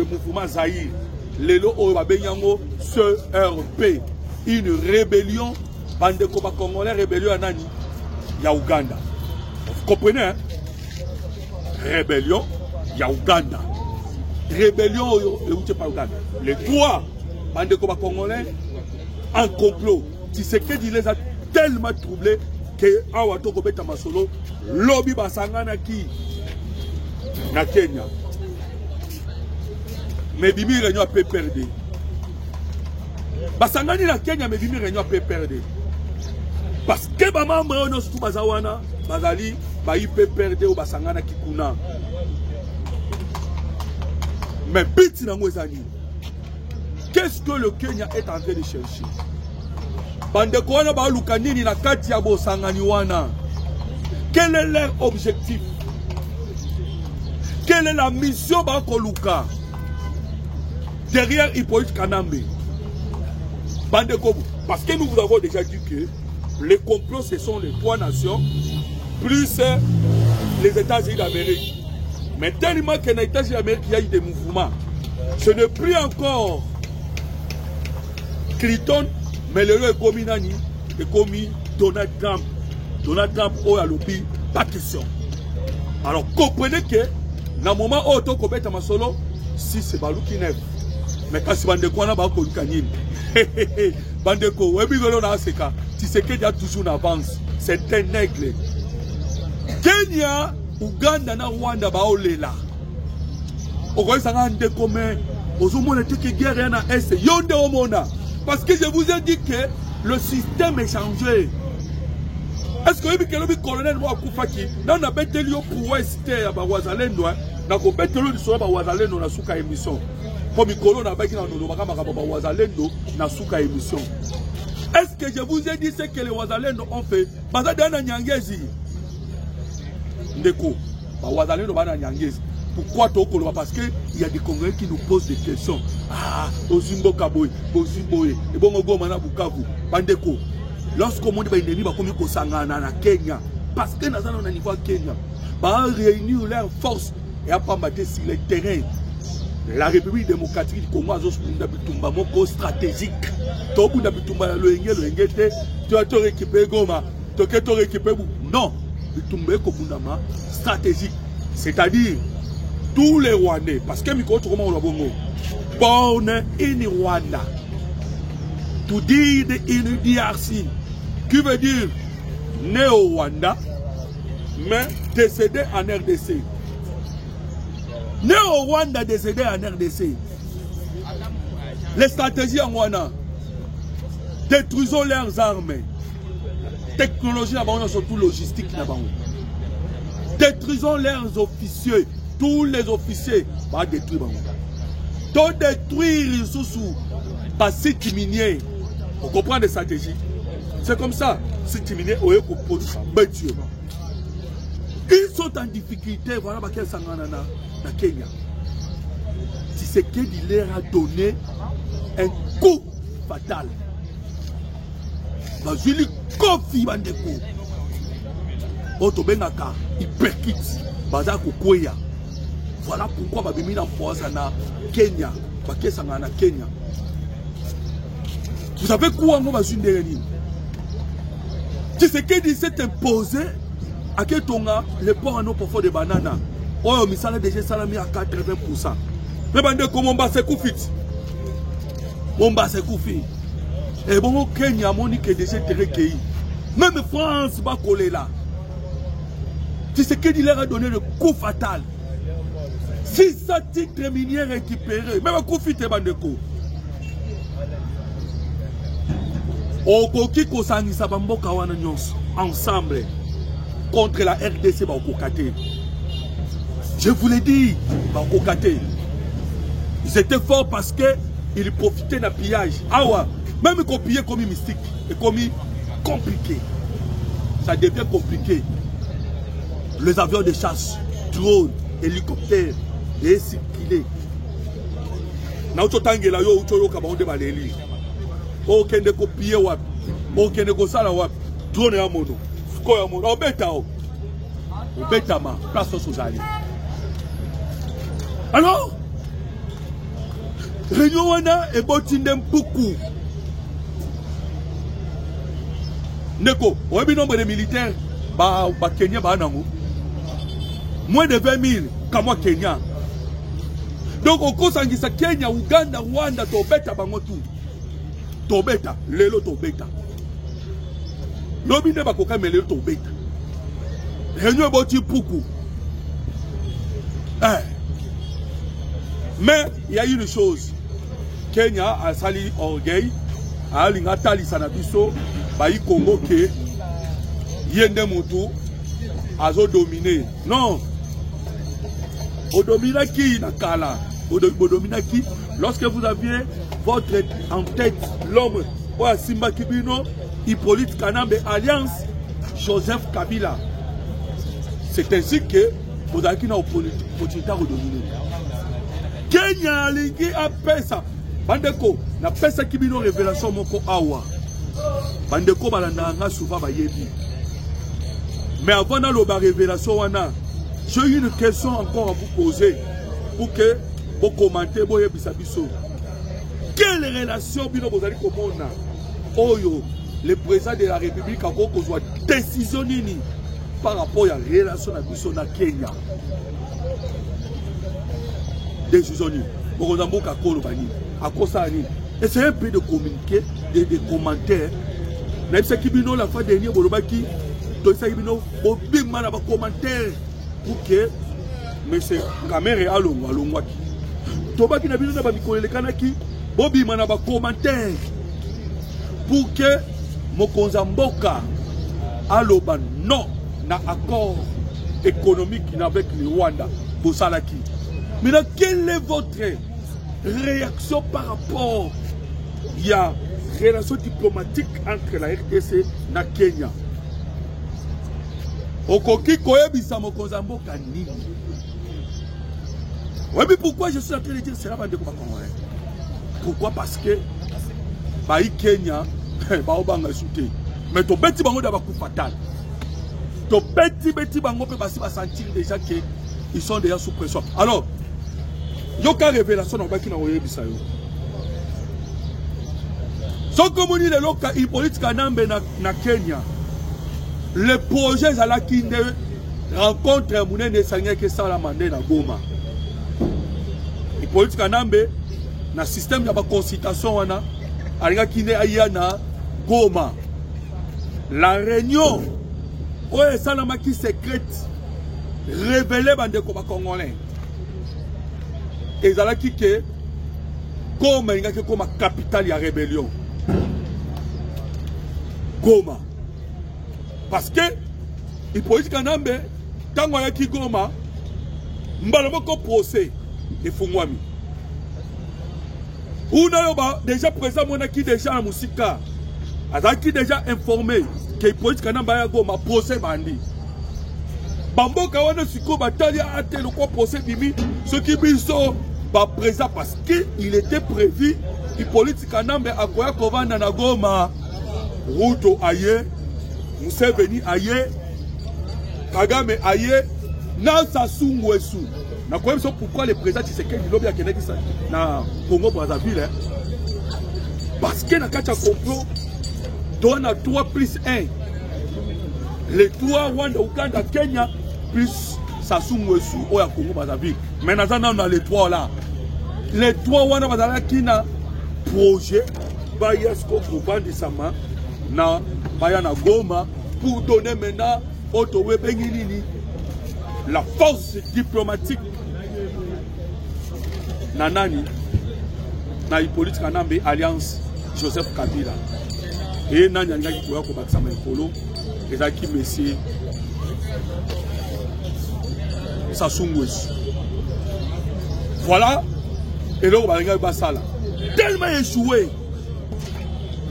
mouvement Zahir. Les lots au Babenyango, CRP. Une rébellion. Bande Koba Congolais, rébellion à Nani. Il y a Ouganda. Vous comprenez, hein? Rébellion, il y a Ouganda. Rébellion, les trois, bande de Congolais, en complot. Tu sais que les a tellement troublés que Awato Kobeta Masolo, lobby Basangana qui na Kenya. Mais Bimi Réunion a peu perdu. Basangani na Kenya, mais Bimi Réunion a peu perdu. Parce que maman Mano Stou Bazawana, Bazali, Bayi peut perdre au Basangana Kikuna. Mais biti na mwezani. Qu'est-ce que le Kenya est en train de chercher? Bandeko wana ba lukanini na kati ya Bosangani wana. Quel est leur objectif? Quelle est la mission ba koluka? Derrière Hippolyte Kanambe. Bandeko, parce que nous vous avons déjà dit que les complots ce sont les trois nations plus les États-Unis d'Amérique. Mais tellement que les États-Unis d'Amérique il y a eu des mouvements. Ce n'est plus encore Clinton, mais le roi est commis Nani, est commis Donald Trump. Donald Trump, oh, a lobby, pas question. Alors comprenez que, dans le moment où on commet à Masolo, si c'est Balou qui neuf. Mais quand c'est Bandeko, on a pas connu Kanyin. Bandeko, tu sais qu'il y a toujours une avance. C'est un aigle. Kenya, Ouganda, na Rwanda, baolela. Ogoy sanga ndeko mais ozomona tiki guerre na est yonde omona. Parce que je vous ai dit que le système est changé. Est-ce que le colonel wa kufaki na na betelio pour ouest ya ba wazalendo na ko betelio so ba wazalendo na suka émission. Comme mikolo na baki na no ba ba wazalendo na suka émission. Est-ce que je vous ai dit ce que les wazalendo ont fait? Bazada na Nyangezi. Ndeko, wazalendo ba na Nyangezi. Pourquoi Tokolo? Parce qu'il y a des Congolais qui nous posent des questions. Ah, Ozimbo Kaboy, Bozimboé, et bon Mana Bukavu, Bandeko. Lorsqu'on monte par l'ennemi, comme il Sangana na Kenya, parce que nous avons un niveau Kenya, va réunir leurs forces et à pas battre sur le terrain. La République démocratique du Congo a un stratégique. Tu as récupéré Goma, tu as récupéré. Non, stratégique. C'est-à-dire, tous les Rwandais, parce que Miko Tromo Rabongo, born in Rwanda, to dire in DRC, qui veut dire né au Rwanda, mais décédé en RDC. Né au Rwanda, décédé en RDC. Les stratégies en Rwanda, détruisons leurs armes, technologie là-bas, surtout logistique là-bas. Détruisons leurs officiers. Tous les officiers vont détruire. Tout détruire sous site minier. On comprend les stratégies. C'est comme ça. Site minier, ils sont en difficulté. Voilà bakel sangana na Kenya. Tshisekedi leur a donné un coup fatal. Bazuli kofi bandeko. Oto bengaka hyperkit baza kokoya. Voilà pourquoi babimi na poza na Kenya, bakesanga na Kenya. Vous savez quoi on va jouer nini? Tshisekedi s'est imposé à Ketonga le port en eau profond de banana. Oh misala déjà salami à 80%. Mais bandeko Momba se koufit. Momba se koufi. Et bon, au Kenya, Monique est déjà recueilli. Même France va coller là. Tu sais qu'il leur a donné le coup fatal. Si ça titre minier récupéré, même un coup fit et bandeko. Au Koki Kosani Sabambo Kawana Nyons, ensemble, contre la RDC Baokokate. Je vous l'ai dit, Baokokate. Ils étaient forts parce qu'ils profitaient d'un pillage. Ah ouais. Même copier comme mystique et comme compliqué. Ça devient compliqué. Les avions de chasse, drones, hélicoptères, et circuler. Naototange la yo uchoyo kabaonde baleli. O kende copier wap. O kende ko sala wap. Drone ya mono. Ko ya mono. Obeta o. Obeta ma. Place sozali. Alors, réunion wana e botindem beaucoup. Neko, on a vu nombre de militaires, Kenya, moins de 20 000, comme moi Kenya. Donc, au cours de Kenya, Ouganda, Rwanda, Tobeta, Bangotou. Tobeta, Lelo Tobeta. L'objet pas qu'aucun mais Lelo Tobeta. Réunion Boti Poukou. Mais, il y a une chose. Kenya a sali orgueil, a l'ingatali sanabiso. Baï Congo que Yende Moutou a dominé. Non. Au domina qui n'a qu'à là. Au domina qui, lorsque vous aviez votre en tête l'homme Simba Kibino, Hippolyte Kanambe Alliance, Joseph Kabila. C'est ainsi que vous avez une opportunité à redominer. Kenya Lingui a fait ça. Bandeko, n'a pas ça Kibino révélation moko awa. Bandeko balandanga souvent bayebi. Mais avant dans la révélation wana, j'ai une question encore à vous poser pour que vous commentez boyebisa biso. Quelle relation bino vous allez comprendre? Oyo, le président de la République a besoin de décision nini par rapport à la relation na biso na Kenya. Décision nini. Bokozamboka kolo bani. À cause ça nini. Essayez un peu de communiquer, de commentaires. Même si Kibino la fois dernière, Bolobaki, donc ça Kibino, Bobima na ba commentaire pour que monsieur Kamere alongwaki. Tobaki na bino na ba mikolo lekanaki, Bobima na ba commentaire pour que Mokonza Mboka aloba non na accord économique avec le Rwanda pour Salaki. Maintenant, quelle est votre réaction par rapport à relation diplomatique entre la RDC et la Kenya? Okoki koyebisa Mokonza Mboka nini? Oui, mais pourquoi je suis en train de dire cela? Pourquoi? Parce que Baï Kenya, Baobanga souté. Mais ton petit bango d'abord coup fatal. Ton petit bango peut passer à sentir déjà qu'ils sont déjà sous pression. Alors, il y a une révélation dans le Bakina Oyebisa. Sans communiquer le local Hippolyte Kanambe na Kenya, le projet Zalaki ne rencontre Mounen de Sangé que Salamande na Goma. Hippolyte Kanambe, na système de consultation, wana, Ariga Kine Ayana Goma. La réunion, où est Salamaki secrète, révélée par des Congolais. Et Zalaki que Goma, il y a comme capitale de la rébellion. Goma. Parce que Hippolyte Kanambe tango ya Kigoma mbala moko procès efungwami una yoba déjà présent mona qui déjà na musika azaki déjà informé que police kana ba ya Goma procès bandi bamboka wana siko batali ate le quoi procès bimi ce qui biso ba présent parce que il était prévu que police kana mbe akoya kovanda na Goma Ruto aye Museveni aye Kagame aye na Sassou Nguesso. Na quoi pourquoi le président Tshisekedi lobi akenaki ça na Congo Brazzaville parce que na kacha complot donne à 3 plus 1 les 3 Rwanda Uganda Kenya plus Sassou Nguesso au Congo Brazzaville. Mais on a les 3 là. Les 3 Rwanda bazala kina projet bayasko pour vendre sama na bayana Goma pour donner maintenant Otowe Benginini la force diplomatique Nanani na Hippolyte Kanambe alliance Joseph Kabila et Nani Angaki Koya Kobaksama Ekolo ezaki Messi Sassou Nguesso. Voilà et là on va basala tellement échoué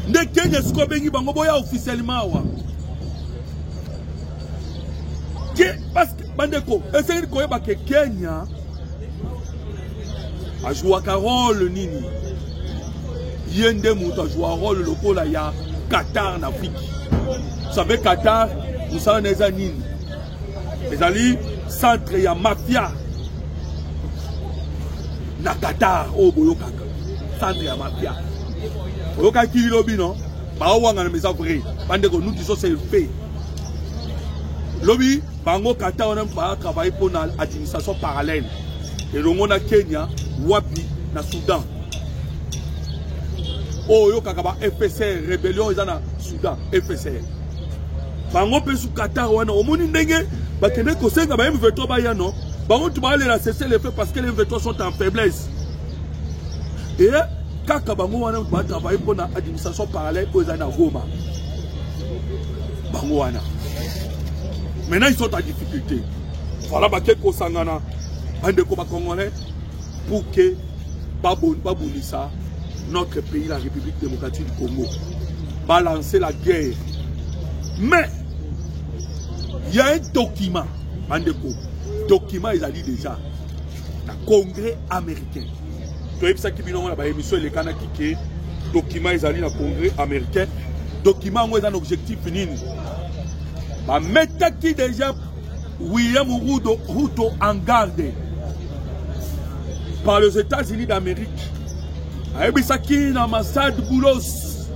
ne Kenya sko bengi bango boya officiellement wa parce que bandeko essayez de koyeba que Kenya a joué un rôle nini yende muto a joué un rôle lokola ya Qatar en Afrique. Vous savez Qatar vous savez neza nini ezali centre ya mafia na Qatar o boyokaka centre ya mafia oyoka ki lobi non ba wanga na mesa vrai bandeko nous disons c'est le fait lobby bango Qatar on va travailler pour l'administration parallèle et le monde à Kenya wapi na Soudan oh yo kakaba FCR rébellion na Soudan FCR bango pe sous Qatar wana omoni ndenge bakende ko senga ba M23 ba ya non bango tu ba aller la cesser les faits parce que les M23 sont en faiblesse et kaka bango wana va travailler pour l'administration parallèle pour na Goma bango wana. Maintenant, ils sont en difficulté. Voilà, quelques sangana, congolais, pour que Babounissa, notre pays, la République démocratique du Congo, va lancer la guerre. Mais, il y a un document, document, ils ont dit déjà, le Congrès américain. Tu vois, ça qui vient dans l'émission, les Kanaki, document, ils ont dit le Congrès américain. Document, ils ont un objectif fini. Ma méta qui déjà William Ruto en garde par les États-Unis d'Amérique. Aebisaki na Massad Boulos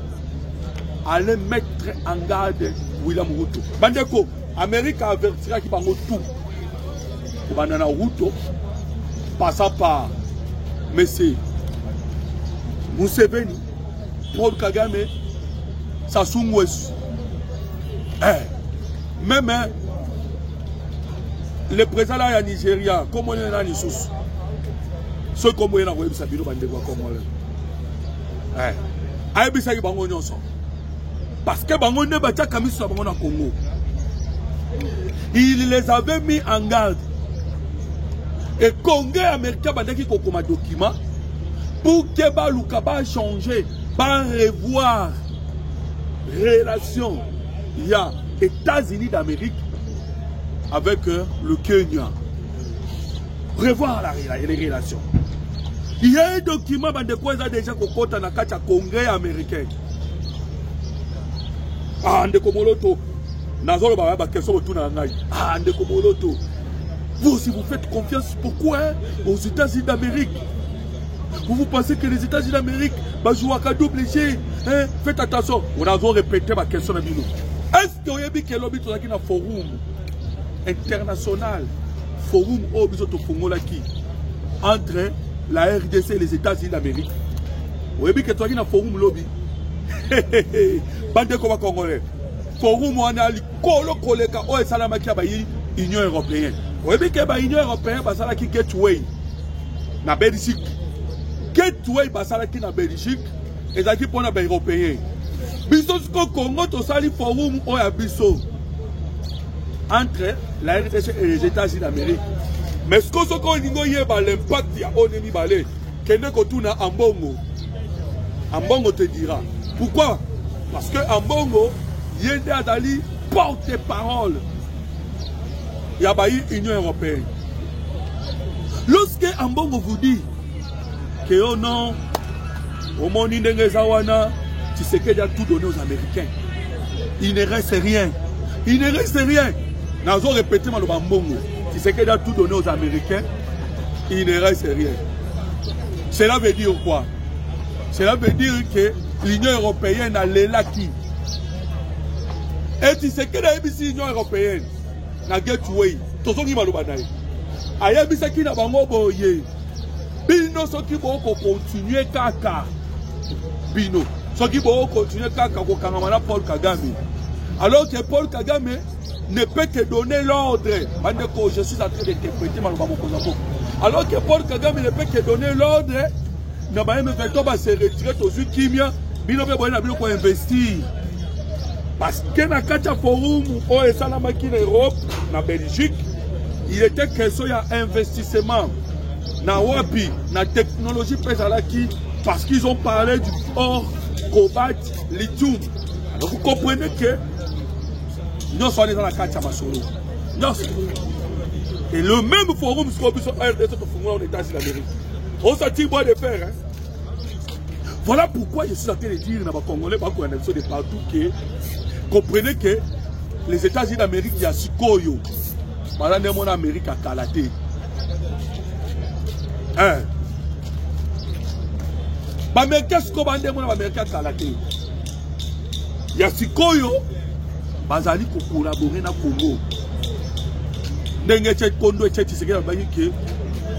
allait mettre en garde William Ruto. Bandeko, Amérique avertira qui bango tout. Banana Ruto passant par Messi Museveni, Paul Kagame, Sassou Nguesso. Même le président là à Nigeria, comme on est là, ni sous. Ceux comme on est là, vous savez, nous bandez quoi comme on est. Aïbisa bango nyonso. Parce que bango ne batia kamisu na bango na Congo. Il les avait mis en garde. Et Congrès américain bandaki kokoma document pour que ba lukaba changer, ba revoir relation. Il y a États-Unis d'Amérique avec le Kenya. Revoir les relations. Il y a un document de quoi ils ont déjà kokota na kacha Congrès américain. Ah, ndeko moloto. Nazolo ba ba question autour na ngai. Ah, ndeko moloto. Vous si vous faites confiance pourquoi aux États-Unis d'Amérique? Vous pensez que les États-Unis d'Amérique va jouer à double G? Hein? Faites attention. On a répété ma question à Bino. Est-ce que vous avez que l'objet de un forum international, forum entre la RDC et les États-Unis d'Amérique? Vous avez que tu as un forum lobby. Bande comme Congolais. Forum on a le collègue au Salamaki Union européenne. Vous avez que l'Union européenne basala qui gateway na Belgique. Gateway basala qui na Belgique et ça qui pour na européen. Biso Congo to sali forum o ya biso entre la RDC et les États-Unis d'Amérique. Mais ce qu'on dit, l'impact il y a Onemi Balé, qu'il est qu'on a Ambongo. Ambongo te dira. Pourquoi? Parce que Ambongo, Yende Adali porte-parole. Il y a l'Union européenne. Lorsque Ambongo vous dit que oh non, au monde tu sais qu'il a tout donné aux Américains. Il ne reste rien. Il ne reste rien. Nous avons répété le Ambongo. Tu sais qu'il a tout donné aux Américains. Il ne reste rien. Cela veut dire quoi? Cela veut dire que l'Union européenne a l'élaki. Et tu sais que l'Union européenne n'a pas tué. Tout ce qui m'a dit. Ayabisa qui n'a pas boyé. Bino ce qui va continuer kaka. Bino ce qui va continuer kaka au Kanamana Paul Kagame. Alors que Paul Kagame ne peut que donner l'ordre. Je suis en train d'interpréter Malobamokozabo. Alors que Paul Kagame ne peut que donner l'ordre. N'a pas même fait se retirer aux Kimia. Bino peut investir. Parce que dans le forum où est la machine Europe, en Belgique, il était question d'investissement dans Wapi, dans la technologie Pesalaki, parce qu'ils ont parlé du or, cobalt, lithium. Donc vous comprenez que nous sommes dans la carte Masolo. Et le même forum, ce qu'on a aux États-Unis d'Amérique. On s'est dit bois de fer. Hein? Voilà pourquoi je suis en train de dire dans les Congolais, de partout, que comprenez que les États-Unis d'Amérique, il y a Sikoyo. Madame mon Amérique a Kalaté. Hein? Mais qu'est-ce qu'on va dire mon Amérique a Kalaté? Il y a Sikoyo. Bazali pour collaborer dans le Congo.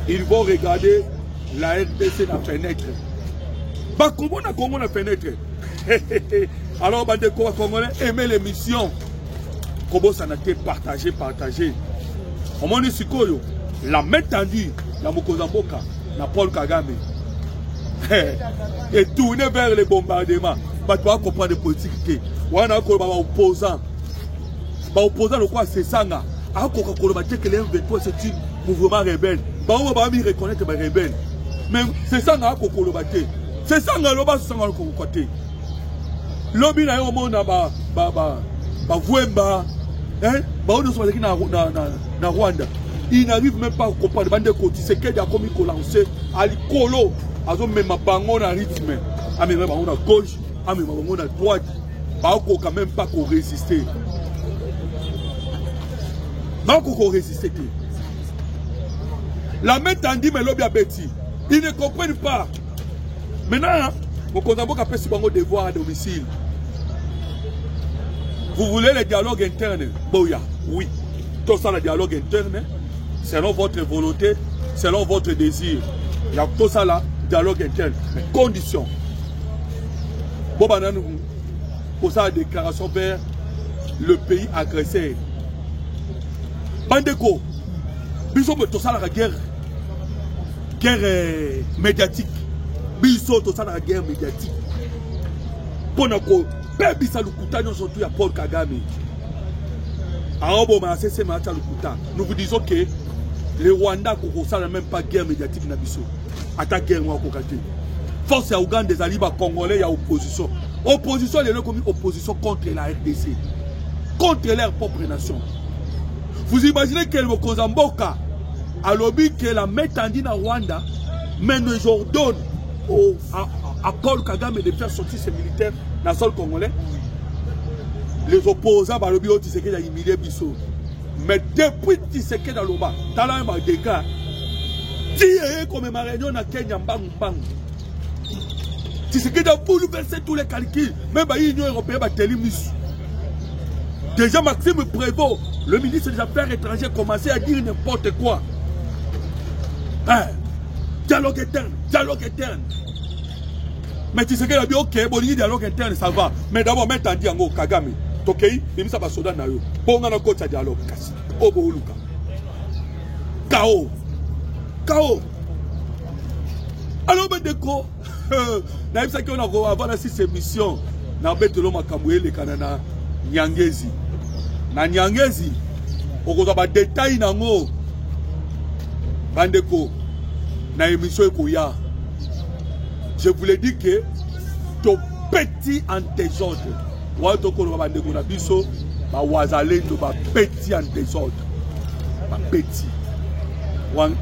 Ils vont regarder la RDC dans la fenêtre. Comment on a Congo dans la fenêtre? Alors, les Congolais aiment l'émission. Comment ça a été partagé. On dit Sikoyo, la main tendue, la Mokozamboka, la Paul Kagame. Et tourner vers les bombardements. Tu dois comprendre les politiques. On a un opposant. Opposant, c'est ça. Alors que le M23, c'est un mouvement rebelle. On va reconnaître les rebelles. Mais c'est ça qu'on a battu. C'est ça qu'on a battu. L'homme a un monde à Vouemba. Na Rwanda. Il n'arrive même pas à comprendre. Bande côté, c'est qu'il y a comme il lancé à l'icolo. À ce même bangon à rythme. À même bangon à gauche. À même bangon à droite. Bah quand même pas qu'on résister. Bah qu'on résister. La main tendue mais l'homme a bêti. Ils ne comprennent pas. Maintenant, mon condamné a fait ce bango devoir à domicile. Vous voulez le dialogue interne? Boya, oui. Tout ça, le dialogue interne, selon votre volonté, selon votre désir. Il y a tout ça là, dialogue interne. Mais condition. Bon, pour ça, la déclaration vers le pays agressé. Bandeko, bisous tout ça la guerre médiatique. Bisous tout ça la guerre médiatique. Ponako. Surtout à Paul Kagame. Nous vous disons que les Rwandais ne même pas guerre médiatique. Attaque guerre. Force à Ouganda des alibas congolais, il y a opposition. Opposition, il y a comme opposition contre la RDC. Contre leur propre nation. Vous imaginez que le Kozamboka a lobby que la main tendue en Rwanda, mais nous ordonne à Paul Kagame de faire sortir ses militaires dans le sol congolais. Les opposants par le bureau Tshisekedi a humilié Bissot. Mais depuis Tshisekedi dans le bas, dans la même dégâts, Tshisekedi comme ma réunion à Kenya Mbang. Tshisekedi a bouleversé tous les calculs. Même l'Union européenne a télémis. Déjà Maxime Prévost, le ministre des Affaires étrangères, commençait à dire n'importe quoi. Hein? Dialogue interne. Mais tu sais qu'il a dit, ok, bon, il dialogue interne, ça va. Mais d'abord, maintenant, on dit, Kagame, ok, il ça va soda na yo. Bon, on a encore ça dialogue. Obo Luka. K.O. Alors, Bendeko, n'a pas qu'on a avant la 6 émissions, n'a pas de l'homme à Kamoué, les Canana, Nyangezi. Na Nyangezi, okozwa ba détail nango bandeko na émission ekoya. Je vous l'ai dit que ton petit en désordre. Wa to ko ba bandeko na biso ba wazalendo ba petit en désordre. Ba petit.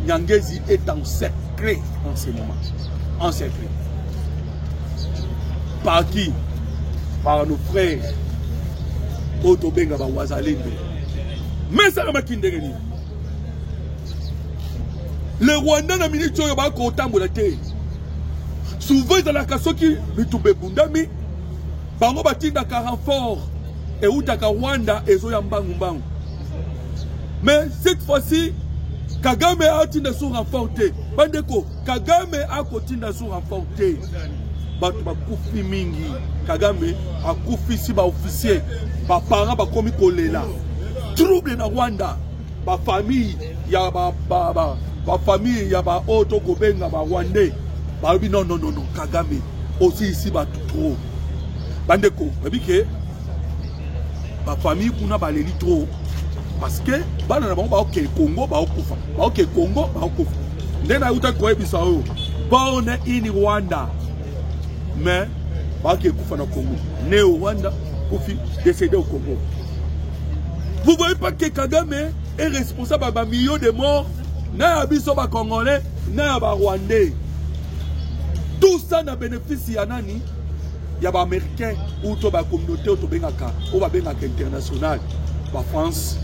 Nyangezi est en secret en ce moment. En secret. Par qui? Par nos frères. Oto benga ba wazalendo. Mais ça na makindengeni. Le Rwanda na minute yo ba ko tambola te. Souvent dans la kasoki mitube bundami bango batinda ka renfort et utaka Rwanda ezo ya mbangu mbangu. Mais cette fois-ci Kagame a tinda sur renfort te. Bandeko Kagame a kotinda sur renfort te. Batu bakufi mingi. Kagame a kufi si ba officier ba parents ba komi kolela. Trouble na Rwanda ba famille ya ba famille ya ba auto kobenga ba Rwandais. Bah oui, non, Kagame, aussi ici, bah tout trop. Bandeko, vous savez que ma famille, on a baléli trop. Parce que, bah, on a ok, Congo, bah, ok, Congo, bah, ok. N'en a eu ta quoi, Bissau. Born in Rwanda. Mais, bah, ok, Koufa na Congo. Né au Rwanda, Koufi, décédé au Congo. Vous voyez pas que Kagame est responsable d'un million de morts. N'a abisso ba Congolais, n'a ba Rwandais. Tout ça n'a bénéfice à nani. Il y a des Américains ou des communautés ou des internationales. La France,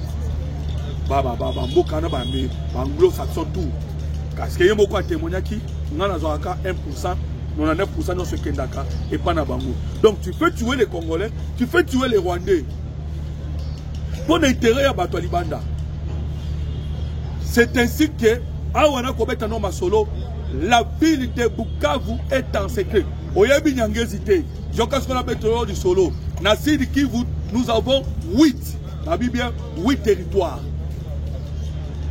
anglo-saxon tout. Parce qu'il y a beaucoup de témoignages qui ont 1%, 99% dans ce Kendaka et pas Nabango. Donc tu peux tuer les Congolais, tu peux tuer les Rwandais. Pour l'intérêt à Batoualibanda. C'est ainsi que, Awana Kobeta no Masolo, la ville de Bukavu est en secret. Oyebi Nyangezite, Jokas Konabetoro du Solo. Nassid Kivu, nous avons 8. La Bible, 8 territoires.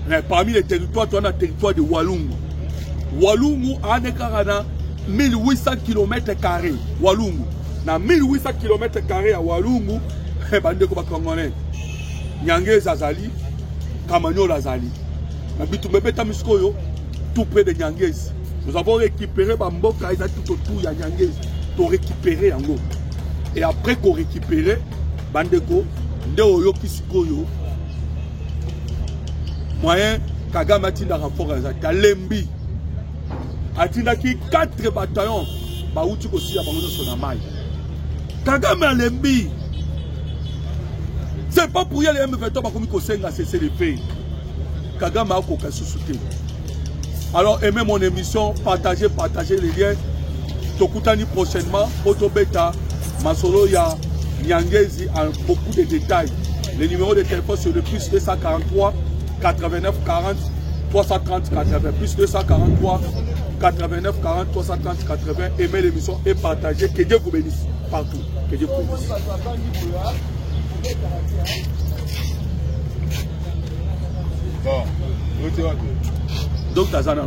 Mais parmi les territoires, tu as un territoire de Walungu. Walungu a 1800 km². Walungu. Na 1800 km² à Walungu, bande ko bakongolais. Nyangezi azali, Kamanyola azali. Na bitumbe tamiskoyo. Tout près de Nyangezi. Nous avons récupéré Bamboka, ils ont tout autour de Nyangezi. Pour récupérer en gros. Et après qu'on récupère, Bandeko, Ndeoyo Kisikoyo, moyen Kagame Atinda renfort à Lembi. Atinda qui 4 bataillons, Baouti aussi à Bangono Sonamai. Kagame à Lembi. C'est pas pour y aller M23 comme Kosenga cesser les faits. Kagame a aucun souci. Alors aimez mon émission, partagez les liens. Tokutani prochainement, Otobeta, Masolo ya Nyangezi en beaucoup de détails. Le numéro de téléphone c'est le plus 243 89 40 330 80. Plus 243 89 40 330 80. Aimez l'émission et partagez. Que Dieu vous bénisse partout. Que Dieu vous bénisse. Bon, donc Tazana,